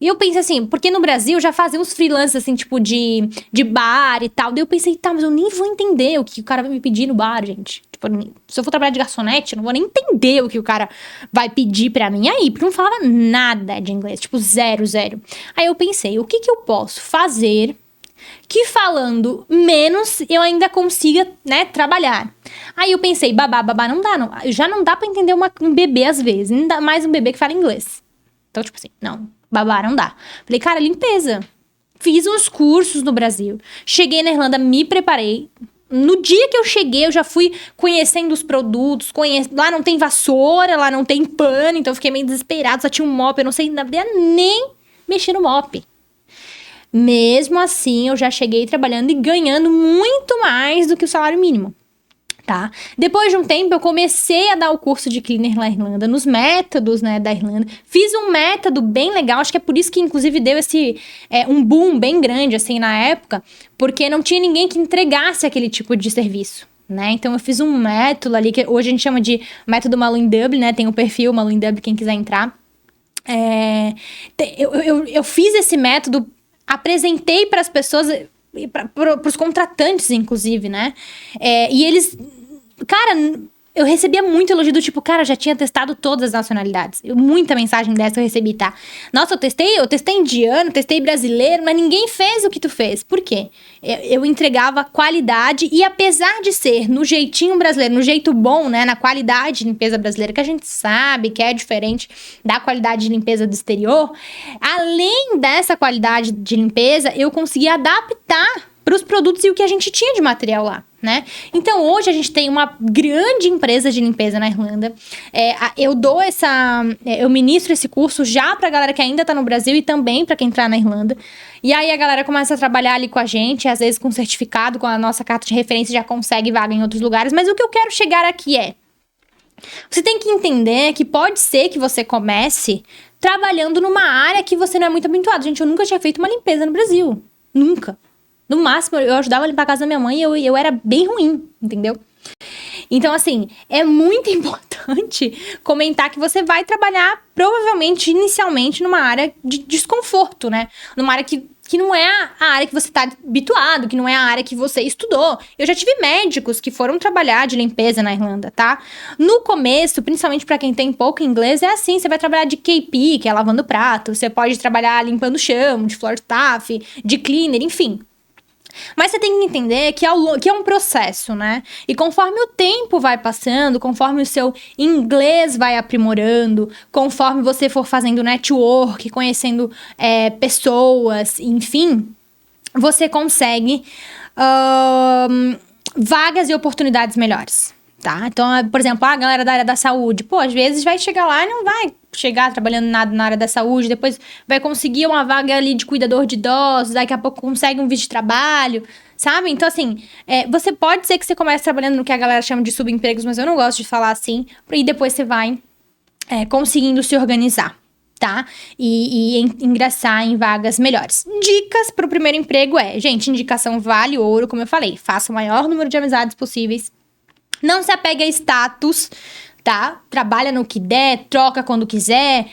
E eu pensei assim, porque no Brasil já fazia uns freelances assim, tipo de bar e tal. Daí eu pensei, tá, mas eu nem vou entender o que o cara vai me pedir no bar, gente. Tipo, se eu for trabalhar de garçonete, eu não vou nem entender o que o cara vai pedir pra mim. Aí, porque eu não falava nada de inglês, tipo, zero. Aí eu pensei, o que eu posso fazer que falando menos eu ainda consiga, né, trabalhar? Aí eu pensei, babá, não dá, não. Já não dá pra entender um bebê às vezes, ainda mais um bebê que fala inglês. Então, tipo assim, não. Babá, não dá. Falei, cara, limpeza. Fiz uns cursos no Brasil. Cheguei na Irlanda, me preparei. No dia que eu cheguei, eu já fui conhecendo os produtos. Lá não tem vassoura, lá não tem pano. Então eu fiquei meio desesperada. Só tinha um mop, eu não sei nem mexer no mop. Mesmo assim, eu já cheguei trabalhando e ganhando muito mais do que o salário mínimo. Tá? Depois de um tempo, eu comecei a dar o curso de cleaner na Irlanda, nos métodos, né, da Irlanda. Fiz um método bem legal, acho que é por isso que, inclusive, deu um boom bem grande, assim, na época, porque não tinha ninguém que entregasse aquele tipo de serviço, né? Então eu fiz um método ali, que hoje a gente chama de método Malu em Dublin, né? Tem o perfil Malu em Dublin, quem quiser entrar. Eu fiz esse método, apresentei para as pessoas, para os contratantes, inclusive, né? E eles... Cara, eu recebia muito elogio do tipo, cara, já tinha testado todas as nacionalidades. Muita mensagem dessa eu recebi, tá? Nossa, eu testei indiano, testei brasileiro, mas ninguém fez o que tu fez. Por quê? Eu entregava qualidade e apesar de ser no jeitinho brasileiro, no jeito bom, né? Na qualidade de limpeza brasileira, que a gente sabe que é diferente da qualidade de limpeza do exterior, além dessa qualidade de limpeza, eu conseguia adaptar para os produtos e o que a gente tinha de material lá, né? Então, hoje a gente tem uma grande empresa de limpeza na Irlanda. Eu ministro esse curso já pra galera que ainda tá no Brasil e também pra quem tá na Irlanda. E aí a galera começa a trabalhar ali com a gente, às vezes com certificado, com a nossa carta de referência, já consegue vaga em outros lugares. Mas o que eu quero chegar aqui você tem que entender que pode ser que você comece trabalhando numa área que você não é muito habituado. Gente, eu nunca tinha feito uma limpeza no Brasil. Nunca. No máximo, eu ajudava a limpar a casa da minha mãe e eu era bem ruim, entendeu? Então, assim, é muito importante comentar que você vai trabalhar, provavelmente, inicialmente, numa área de desconforto, né? Numa área que não é a área que você tá habituado, que não é a área que você estudou. Eu já tive médicos que foram trabalhar de limpeza na Irlanda, tá? No começo, principalmente pra quem tem pouco inglês, é assim, você vai trabalhar de KP, que é lavando prato, você pode trabalhar limpando chão, de floor staff, de cleaner, enfim. Mas você tem que entender que é um processo, né? E conforme o tempo vai passando, conforme o seu inglês vai aprimorando, conforme você for fazendo network, conhecendo pessoas, enfim, você consegue vagas e oportunidades melhores, tá? Então, por exemplo, a galera da área da saúde, às vezes vai chegar lá e não vai chegar trabalhando nada na área da saúde, depois vai conseguir uma vaga ali de cuidador de idosos, daqui a pouco consegue um visto de trabalho, sabe? Então, assim, você pode ser que você comece trabalhando no que a galera chama de subempregos, mas eu não gosto de falar assim, e depois você vai conseguindo se organizar, tá? E ingressar em vagas melhores. Dicas pro primeiro emprego gente, indicação vale ouro, como eu falei, faça o maior número de amizades possíveis, não se apegue a status, tá? Trabalha no que der, troca quando quiser.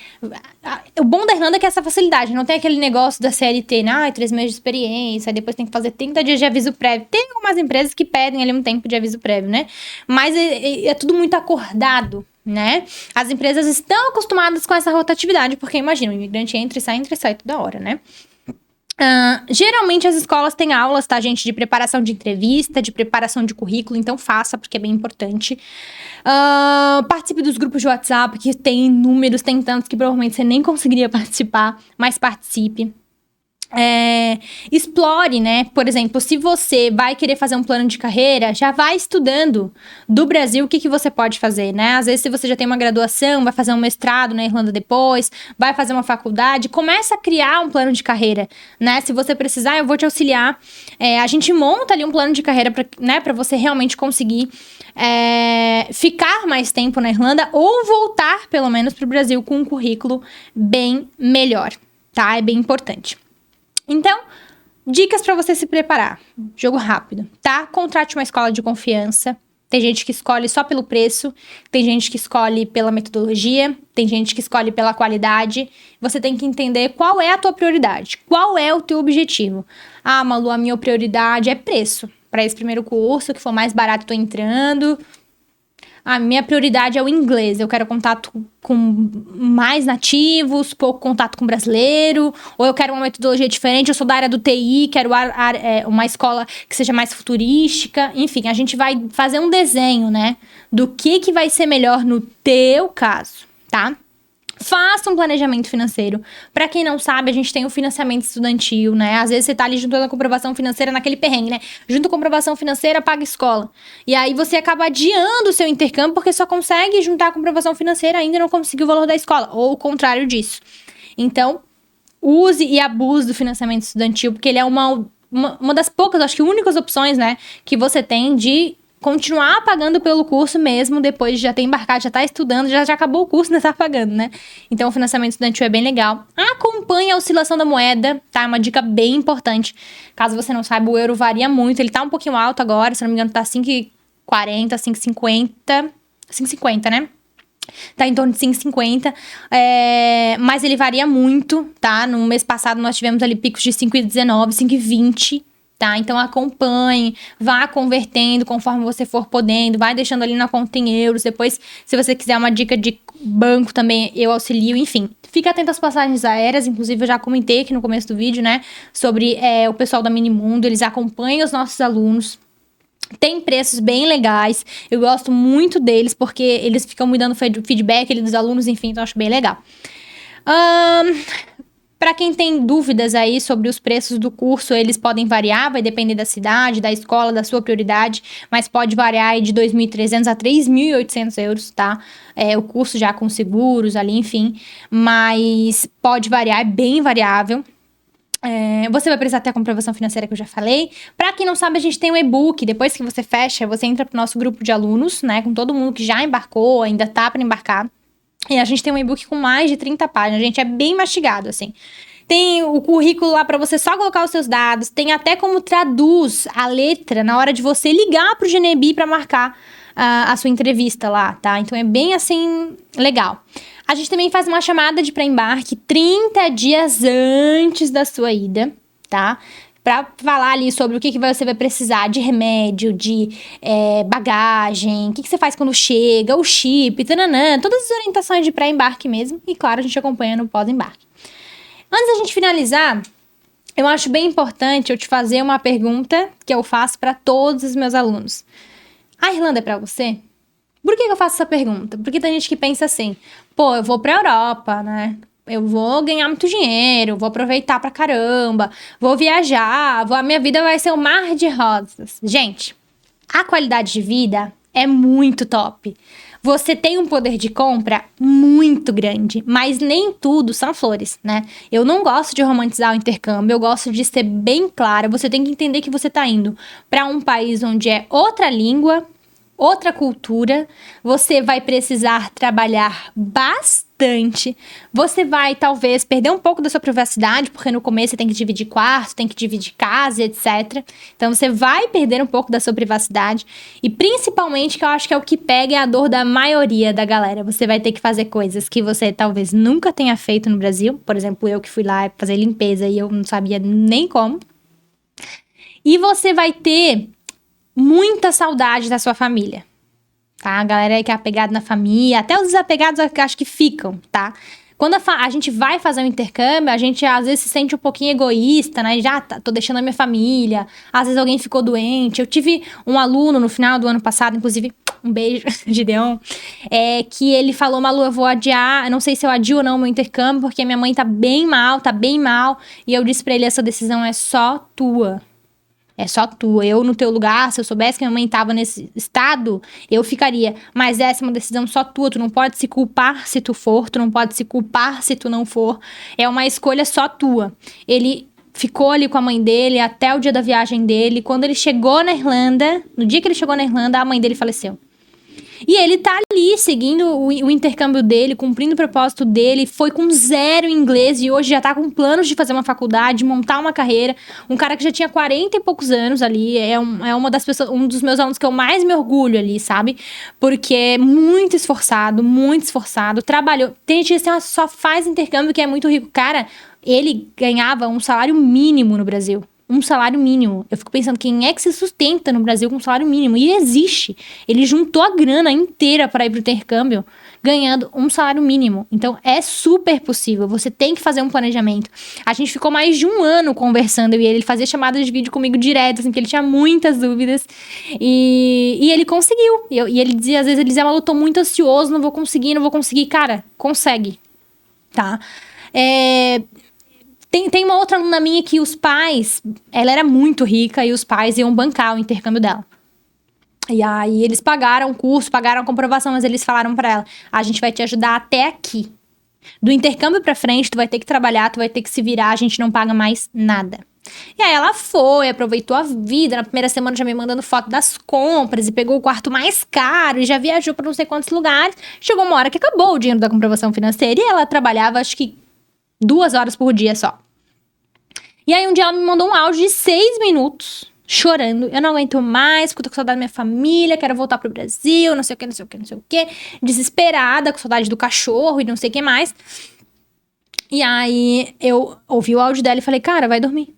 O bom da Irlanda é que é essa facilidade. Não tem aquele negócio da CLT, né? 3 meses de experiência, depois tem que fazer 30 dias de aviso prévio. Tem algumas empresas que pedem ali um tempo de aviso prévio, né? Mas é tudo muito acordado, né? As empresas estão acostumadas com essa rotatividade, porque imagina, o imigrante entra e sai toda hora, né? Geralmente as escolas têm aulas, tá, gente? De preparação de entrevista, de preparação de currículo, então faça, porque é bem importante. Participe dos grupos de WhatsApp, que tem inúmeros, tem tantos que provavelmente você nem conseguiria participar, mas participe. Explore, né? Por exemplo, se você vai querer fazer um plano de carreira, já vai estudando do Brasil o que você pode fazer, né? Às vezes, se você já tem uma graduação, vai fazer um mestrado na Irlanda depois, vai fazer uma faculdade, começa a criar um plano de carreira, né? Se você precisar, eu vou te auxiliar. A gente monta ali um plano de carreira pra você realmente conseguir ficar mais tempo na Irlanda ou voltar, pelo menos, pro Brasil com um currículo bem melhor, tá? É bem importante. Então, dicas para você se preparar. Jogo rápido, tá? Contrate uma escola de confiança. Tem gente que escolhe só pelo preço, tem gente que escolhe pela metodologia, tem gente que escolhe pela qualidade. Você tem que entender qual é a tua prioridade, qual é o teu objetivo. Malu, a minha prioridade é preço. Para esse primeiro curso, que for mais barato, tô entrando. A minha prioridade é o inglês. Eu quero contato com mais nativos, pouco contato com brasileiro. Ou eu quero uma metodologia diferente. Eu sou da área do TI, quero uma escola que seja mais futurística. Enfim, a gente vai fazer um desenho, né? Do que vai ser melhor no teu caso, tá? Faça um planejamento financeiro. Para quem não sabe, a gente tem o financiamento estudantil, né? Às vezes você tá ali juntando a comprovação financeira naquele perrengue, né? Junta a comprovação financeira, paga escola. E aí você acaba adiando o seu intercâmbio porque só consegue juntar a comprovação financeira e ainda não conseguiu o valor da escola. Ou o contrário disso. Então, use e abuse do financiamento estudantil, porque ele é uma das poucas, acho que únicas opções, né? Que você tem de continuar pagando pelo curso mesmo, depois de já ter embarcado, já tá estudando, já acabou o curso, ainda tá pagando, né? Então, o financiamento estudantil é bem legal. Acompanhe a oscilação da moeda, tá? É uma dica bem importante. Caso você não saiba, o euro varia muito. Ele tá um pouquinho alto agora, se não me engano, tá 5,40, 5,50, né? Tá em torno de 5,50, mas ele varia muito, tá? No mês passado nós tivemos ali picos de 5,19, 5,20, tá? Então acompanhe, vá convertendo conforme você for podendo, vai deixando ali na conta em euros. Depois, se você quiser uma dica de banco também, eu auxilio, enfim. Fica atento às passagens aéreas, inclusive eu já comentei aqui no começo do vídeo, né? Sobre o pessoal da Minimundo, eles acompanham os nossos alunos. Tem preços bem legais, eu gosto muito deles, porque eles ficam me dando feedback dos alunos, enfim, então eu acho bem legal. Para quem tem dúvidas aí sobre os preços do curso, eles podem variar, vai depender da cidade, da escola, da sua prioridade, mas pode variar aí de 2.300 a 3.800 euros, tá? O curso já com seguros ali, enfim, mas pode variar, é bem variável. Você vai precisar ter a comprovação financeira que eu já falei. Pra quem não sabe, a gente tem um e-book. Depois que você fecha, você entra pro nosso grupo de alunos, né? Com todo mundo que já embarcou, ainda tá pra embarcar. E a gente tem um e-book com mais de 30 páginas. Gente, é bem mastigado, assim. Tem o currículo lá pra você só colocar os seus dados. Tem até como traduz a letra na hora de você ligar pro GNB pra marcar a sua entrevista lá, tá? Então é bem, assim, legal. A gente também faz uma chamada de pré-embarque 30 dias antes da sua ida, tá? Pra falar ali sobre o que você vai precisar de remédio, de bagagem, o que você faz quando chega, o chip, tananã, todas as orientações de pré-embarque mesmo. E claro, a gente acompanha no pós-embarque. Antes da gente finalizar, eu acho bem importante eu te fazer uma pergunta que eu faço para todos os meus alunos. A Irlanda é pra você? Por que eu faço essa pergunta? Porque tem gente que pensa assim, pô, eu vou pra Europa, né? Eu vou ganhar muito dinheiro, vou aproveitar pra caramba, vou viajar, a minha vida vai ser um mar de rosas. Gente, a qualidade de vida é muito top. Você tem um poder de compra muito grande, mas nem tudo são flores, né? Eu não gosto de romantizar o intercâmbio, eu gosto de ser bem clara. Você tem que entender que você tá indo pra um país onde é outra língua, outra cultura, você vai precisar trabalhar bastante, você vai talvez perder um pouco da sua privacidade, porque no começo você tem que dividir quarto, tem que dividir casa, etc. Então você vai perder um pouco da sua privacidade e principalmente, que eu acho que é o que pega, é a dor da maioria da galera. Você vai ter que fazer coisas que você talvez nunca tenha feito no Brasil, por exemplo, eu que fui lá fazer limpeza e eu não sabia nem como. E você vai ter muita saudade da sua família, tá? A galera aí que é apegada na família, até os desapegados acho que ficam, tá? Quando a gente vai fazer um intercâmbio, a gente às vezes se sente um pouquinho egoísta, né? Já tô deixando a minha família, às vezes alguém ficou doente. Eu tive um aluno no final do ano passado, inclusive, um beijo, Gideon, que ele falou, Malu, eu vou adiar, eu não sei se eu adio ou não o meu intercâmbio, porque minha mãe tá bem mal, e eu disse pra ele, essa decisão é só tua. É só tu. Eu, no teu lugar, se eu soubesse que minha mãe tava nesse estado, eu ficaria. Mas essa é uma decisão só tua. Tu não pode se culpar se tu for. Tu não pode se culpar se tu não for. É uma escolha só tua. Ele ficou ali com a mãe dele até o dia da viagem dele. Quando ele chegou na Irlanda, no dia que ele chegou na Irlanda, a mãe dele faleceu. E ele tá ali, seguindo o intercâmbio dele, cumprindo o propósito dele, foi com 0 inglês e hoje já tá com planos de fazer uma faculdade, montar uma carreira. Um cara que já tinha 40 e poucos anos ali, uma das pessoas, um dos meus alunos que eu mais me orgulho ali, sabe? Porque é muito esforçado, trabalhou. Tem gente que só faz intercâmbio que é muito rico. Cara, ele ganhava um salário mínimo no Brasil. Um salário mínimo. Eu fico pensando, quem é que se sustenta no Brasil com um salário mínimo? E existe. Ele juntou a grana inteira para ir pro intercâmbio, ganhando um salário mínimo. Então, é super possível. Você tem que fazer um planejamento. A gente ficou mais de 1 ano conversando, e ele fazia chamadas de vídeo comigo direto, assim, porque ele tinha muitas dúvidas. E ele conseguiu. E ele dizia, às vezes, ele dizia, Malu, tô muito ansioso, não vou conseguir. Cara, consegue. Tá? Tem uma outra aluna minha que os pais... Ela era muito rica e os pais iam bancar o intercâmbio dela. E aí eles pagaram o curso, pagaram a comprovação, mas eles falaram pra ela, a gente vai te ajudar até aqui. Do intercâmbio pra frente, tu vai ter que trabalhar, tu vai ter que se virar, a gente não paga mais nada. E aí ela foi, aproveitou a vida, na primeira semana já me mandando foto das compras e pegou o quarto mais caro e já viajou pra não sei quantos lugares. Chegou uma hora que acabou o dinheiro da comprovação financeira e ela trabalhava, acho que 2 horas por dia só. E aí um dia ela me mandou um áudio de 6 minutos chorando, eu não aguento mais, porque eu tô com saudade da minha família, quero voltar pro Brasil, não sei o que, não sei o que, não sei o que, desesperada, com saudade do cachorro e não sei o que mais. E aí, eu ouvi o áudio dela e falei, cara, vai dormir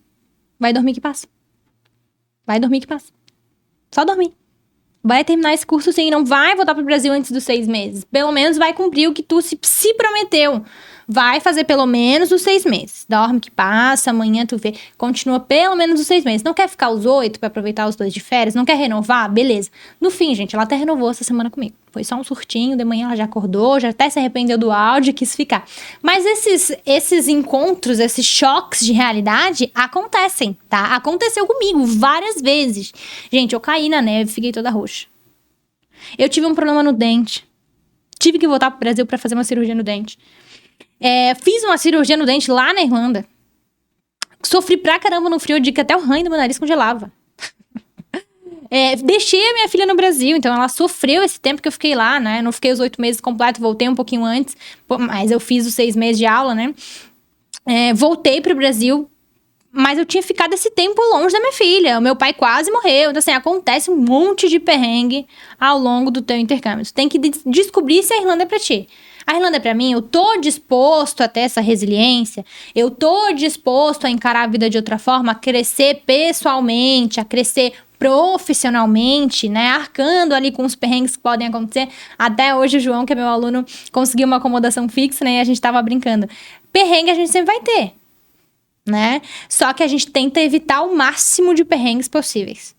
que passa. Vai dormir que passa. Só dormir. Vai terminar esse curso sim, não vai voltar pro Brasil antes dos 6 meses. Pelo menos vai cumprir o que tu se prometeu. Vai fazer pelo menos os 6 meses. Dorme que passa, amanhã tu vê. Continua pelo menos os 6 meses. Não quer ficar os 8 pra aproveitar os 2 de férias? Não quer renovar? Beleza. No fim, gente, ela até renovou essa semana comigo. Foi só um surtinho, de manhã ela já acordou, já até se arrependeu do áudio e quis ficar. Mas esses encontros, esses choques de realidade acontecem, tá? Aconteceu comigo várias vezes. Gente, eu caí na neve, fiquei toda roxa. Eu tive um problema no dente. Tive que voltar pro Brasil pra fazer uma cirurgia no dente. Fiz uma cirurgia no dente lá na Irlanda. Sofri pra caramba no frio, de que até o ranho do meu nariz congelava. Deixei a minha filha no Brasil, então ela sofreu esse tempo que eu fiquei lá, né? Não fiquei os 8 meses completos, voltei um pouquinho antes, mas eu fiz os 6 meses de aula, né? Voltei pro Brasil, mas eu tinha ficado esse tempo longe da minha filha. O meu pai quase morreu. Então, assim, acontece um monte de perrengue ao longo do teu intercâmbio. Tu tem que descobrir se a Irlanda é pra ti. A Irlanda é pra mim, eu tô disposto a ter essa resiliência, eu tô disposto a encarar a vida de outra forma, a crescer pessoalmente, a crescer profissionalmente, né, arcando ali com os perrengues que podem acontecer. Até hoje o João, que é meu aluno, conseguiu uma acomodação fixa, né, e a gente tava brincando. Perrengue a gente sempre vai ter, né, só que a gente tenta evitar o máximo de perrengues possíveis.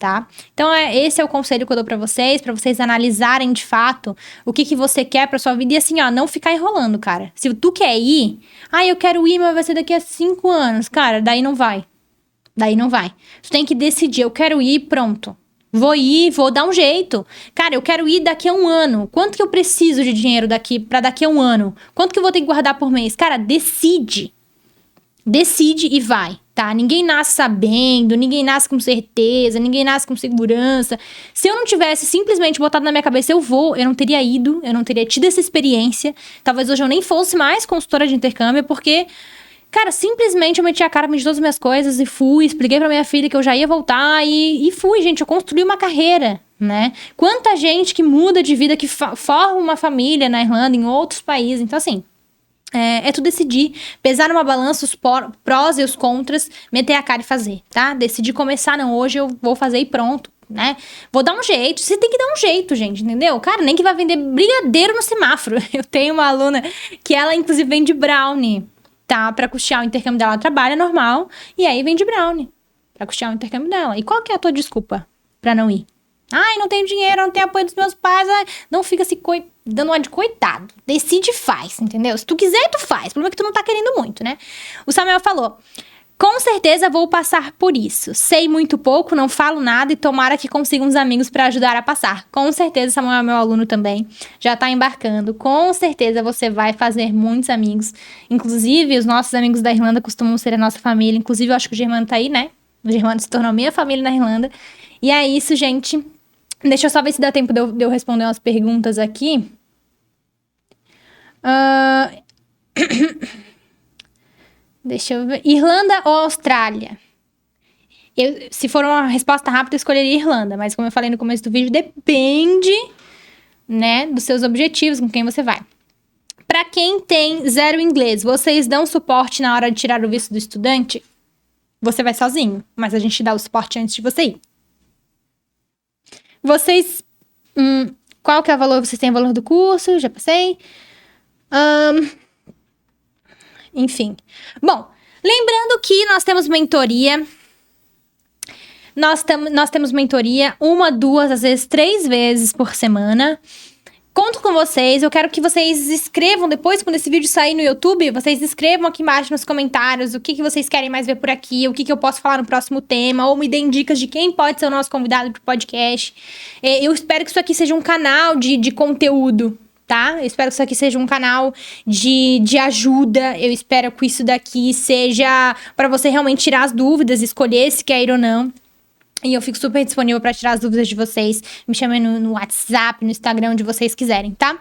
Tá? Então, esse é o conselho que eu dou pra vocês analisarem de fato o que você quer pra sua vida e assim, ó, não ficar enrolando, cara. Se tu quer ir, eu quero ir, mas vai ser daqui a 5 anos, cara, daí não vai. Tu tem que decidir, eu quero ir, pronto. Vou ir, vou dar um jeito. Cara, eu quero ir daqui a 1 ano. Quanto que eu preciso de dinheiro pra daqui a 1 ano? Quanto que eu vou ter que guardar por mês? Cara, decide e vai, tá? Ninguém nasce sabendo, ninguém nasce com certeza, ninguém nasce com segurança. Se eu não tivesse simplesmente botado na minha cabeça, eu não teria ido, eu não teria tido essa experiência. Talvez hoje eu nem fosse mais consultora de intercâmbio, porque, cara, simplesmente eu meti a cara, meti todas as minhas coisas e fui, expliquei pra minha filha que eu já ia voltar e fui, gente. Eu construí uma carreira, né? Quanta gente que muda de vida, que forma uma família na Irlanda, em outros países. Então, assim, tu decidir, pesar numa balança os prós e os contras, meter a cara e fazer, tá? Decidir começar, não, hoje eu vou fazer e pronto, né? Vou dar um jeito, você tem que dar um jeito, gente, entendeu? Cara, nem que vai vender brigadeiro no semáforo. Eu tenho uma aluna que ela, inclusive, vende brownie, tá? Pra custear o intercâmbio dela, ela trabalha normal, e aí vende brownie pra custear o intercâmbio dela. E qual que é a tua desculpa pra não ir? Não tenho dinheiro, não tenho apoio dos meus pais. Não fica se dando uma de coitado. Decide e faz, entendeu? Se tu quiser, tu faz. O problema é que tu não tá querendo muito, né? O Samuel falou: com certeza vou passar por isso. Sei muito pouco, não falo nada e tomara que consiga uns amigos pra ajudar a passar. Com certeza, Samuel é meu aluno também. Já tá embarcando. Com certeza você vai fazer muitos amigos. Inclusive, os nossos amigos da Irlanda costumam ser a nossa família. Inclusive, eu acho que o Germano tá aí, né? O Germano se tornou minha família na Irlanda. E é isso, gente. Deixa eu só ver se dá tempo de eu responder umas perguntas aqui. Deixa eu ver. Irlanda ou Austrália? Se for uma resposta rápida, eu escolheria Irlanda. Mas como eu falei no começo do vídeo, depende, né, dos seus objetivos, com quem você vai. Pra quem tem 0 inglês, vocês dão suporte na hora de tirar o visto do estudante? Você vai sozinho, mas a gente dá o suporte antes de você ir. Vocês... qual que é o valor? Vocês têm o valor do curso? Já passei. Enfim. Bom, lembrando que nós temos mentoria. Nós temos mentoria 1, 2, às vezes 3 vezes por semana. Conto com vocês, eu quero que vocês escrevam depois, quando esse vídeo sair no YouTube, vocês escrevam aqui embaixo nos comentários o que vocês querem mais ver por aqui, o que eu posso falar no próximo tema, ou me deem dicas de quem pode ser o nosso convidado pro podcast. Eu espero que isso aqui seja um canal de conteúdo, tá? Eu espero que isso aqui seja um canal de ajuda, eu espero que isso daqui seja pra você realmente tirar as dúvidas, escolher se quer ir ou não. E eu fico super disponível pra tirar as dúvidas de vocês. Me chamem no WhatsApp, no Instagram, onde vocês quiserem, tá?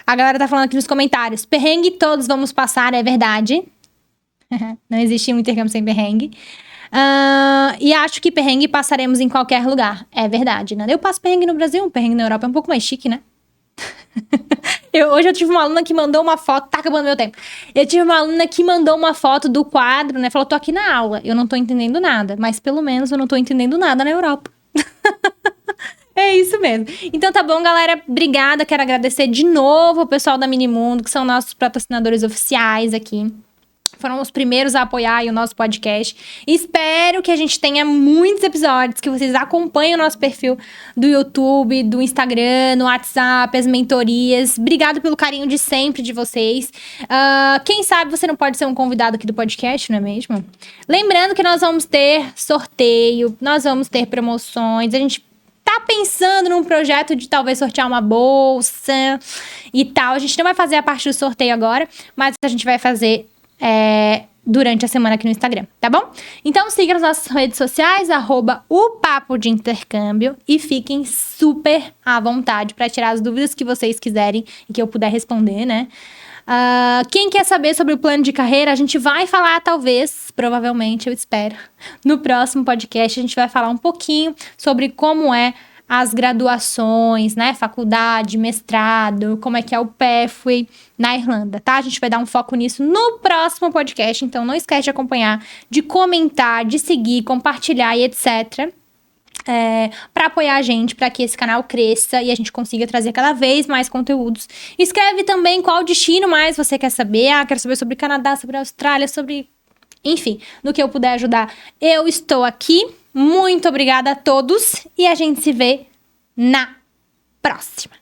A galera tá falando aqui nos comentários. Perrengue todos vamos passar, é verdade. Não existe um intercâmbio sem perrengue. E acho que perrengue passaremos em qualquer lugar. É verdade, né? Eu passo perrengue no Brasil, um perrengue na Europa é um pouco mais chique, né? Hoje eu tive uma aluna que mandou uma foto, tá acabando meu tempo. Eu tive uma aluna que mandou uma foto do quadro, né? Falou, tô aqui na aula, eu não tô entendendo nada. Mas pelo menos eu não tô entendendo nada na Europa. É isso mesmo. Então tá bom, galera. Obrigada. Quero agradecer de novo o pessoal da Minimundo, que são nossos patrocinadores oficiais aqui. Foram os primeiros a apoiar o nosso podcast. Espero que a gente tenha muitos episódios, que vocês acompanhem o nosso perfil do YouTube, do Instagram, no WhatsApp, as mentorias. Obrigado pelo carinho de sempre de vocês. Quem sabe você não pode ser um convidado aqui do podcast, não é mesmo? Lembrando que nós vamos ter sorteio, nós vamos ter promoções. A gente tá pensando num projeto de talvez sortear uma bolsa e tal. A gente não vai fazer a parte do sorteio agora, mas a gente vai fazer durante a semana aqui no Instagram, tá bom? Então siga nas nossas redes sociais, @o Papo de Intercâmbio, e fiquem super à vontade para tirar as dúvidas que vocês quiserem e que eu puder responder, né? Quem quer saber sobre o plano de carreira, a gente vai falar, talvez, provavelmente, eu espero, no próximo podcast a gente vai falar um pouquinho sobre como é as graduações, né? Faculdade, mestrado, como é que é o pathway na Irlanda, tá? A gente vai dar um foco nisso no próximo podcast, então não esquece de acompanhar, de comentar, de seguir, compartilhar e etc. Para apoiar a gente, para que esse canal cresça e a gente consiga trazer cada vez mais conteúdos. Escreve também qual destino mais você quer saber. Quero saber sobre Canadá, sobre Austrália, sobre... Enfim, no que eu puder ajudar, eu estou aqui. Muito obrigada a todos e a gente se vê na próxima.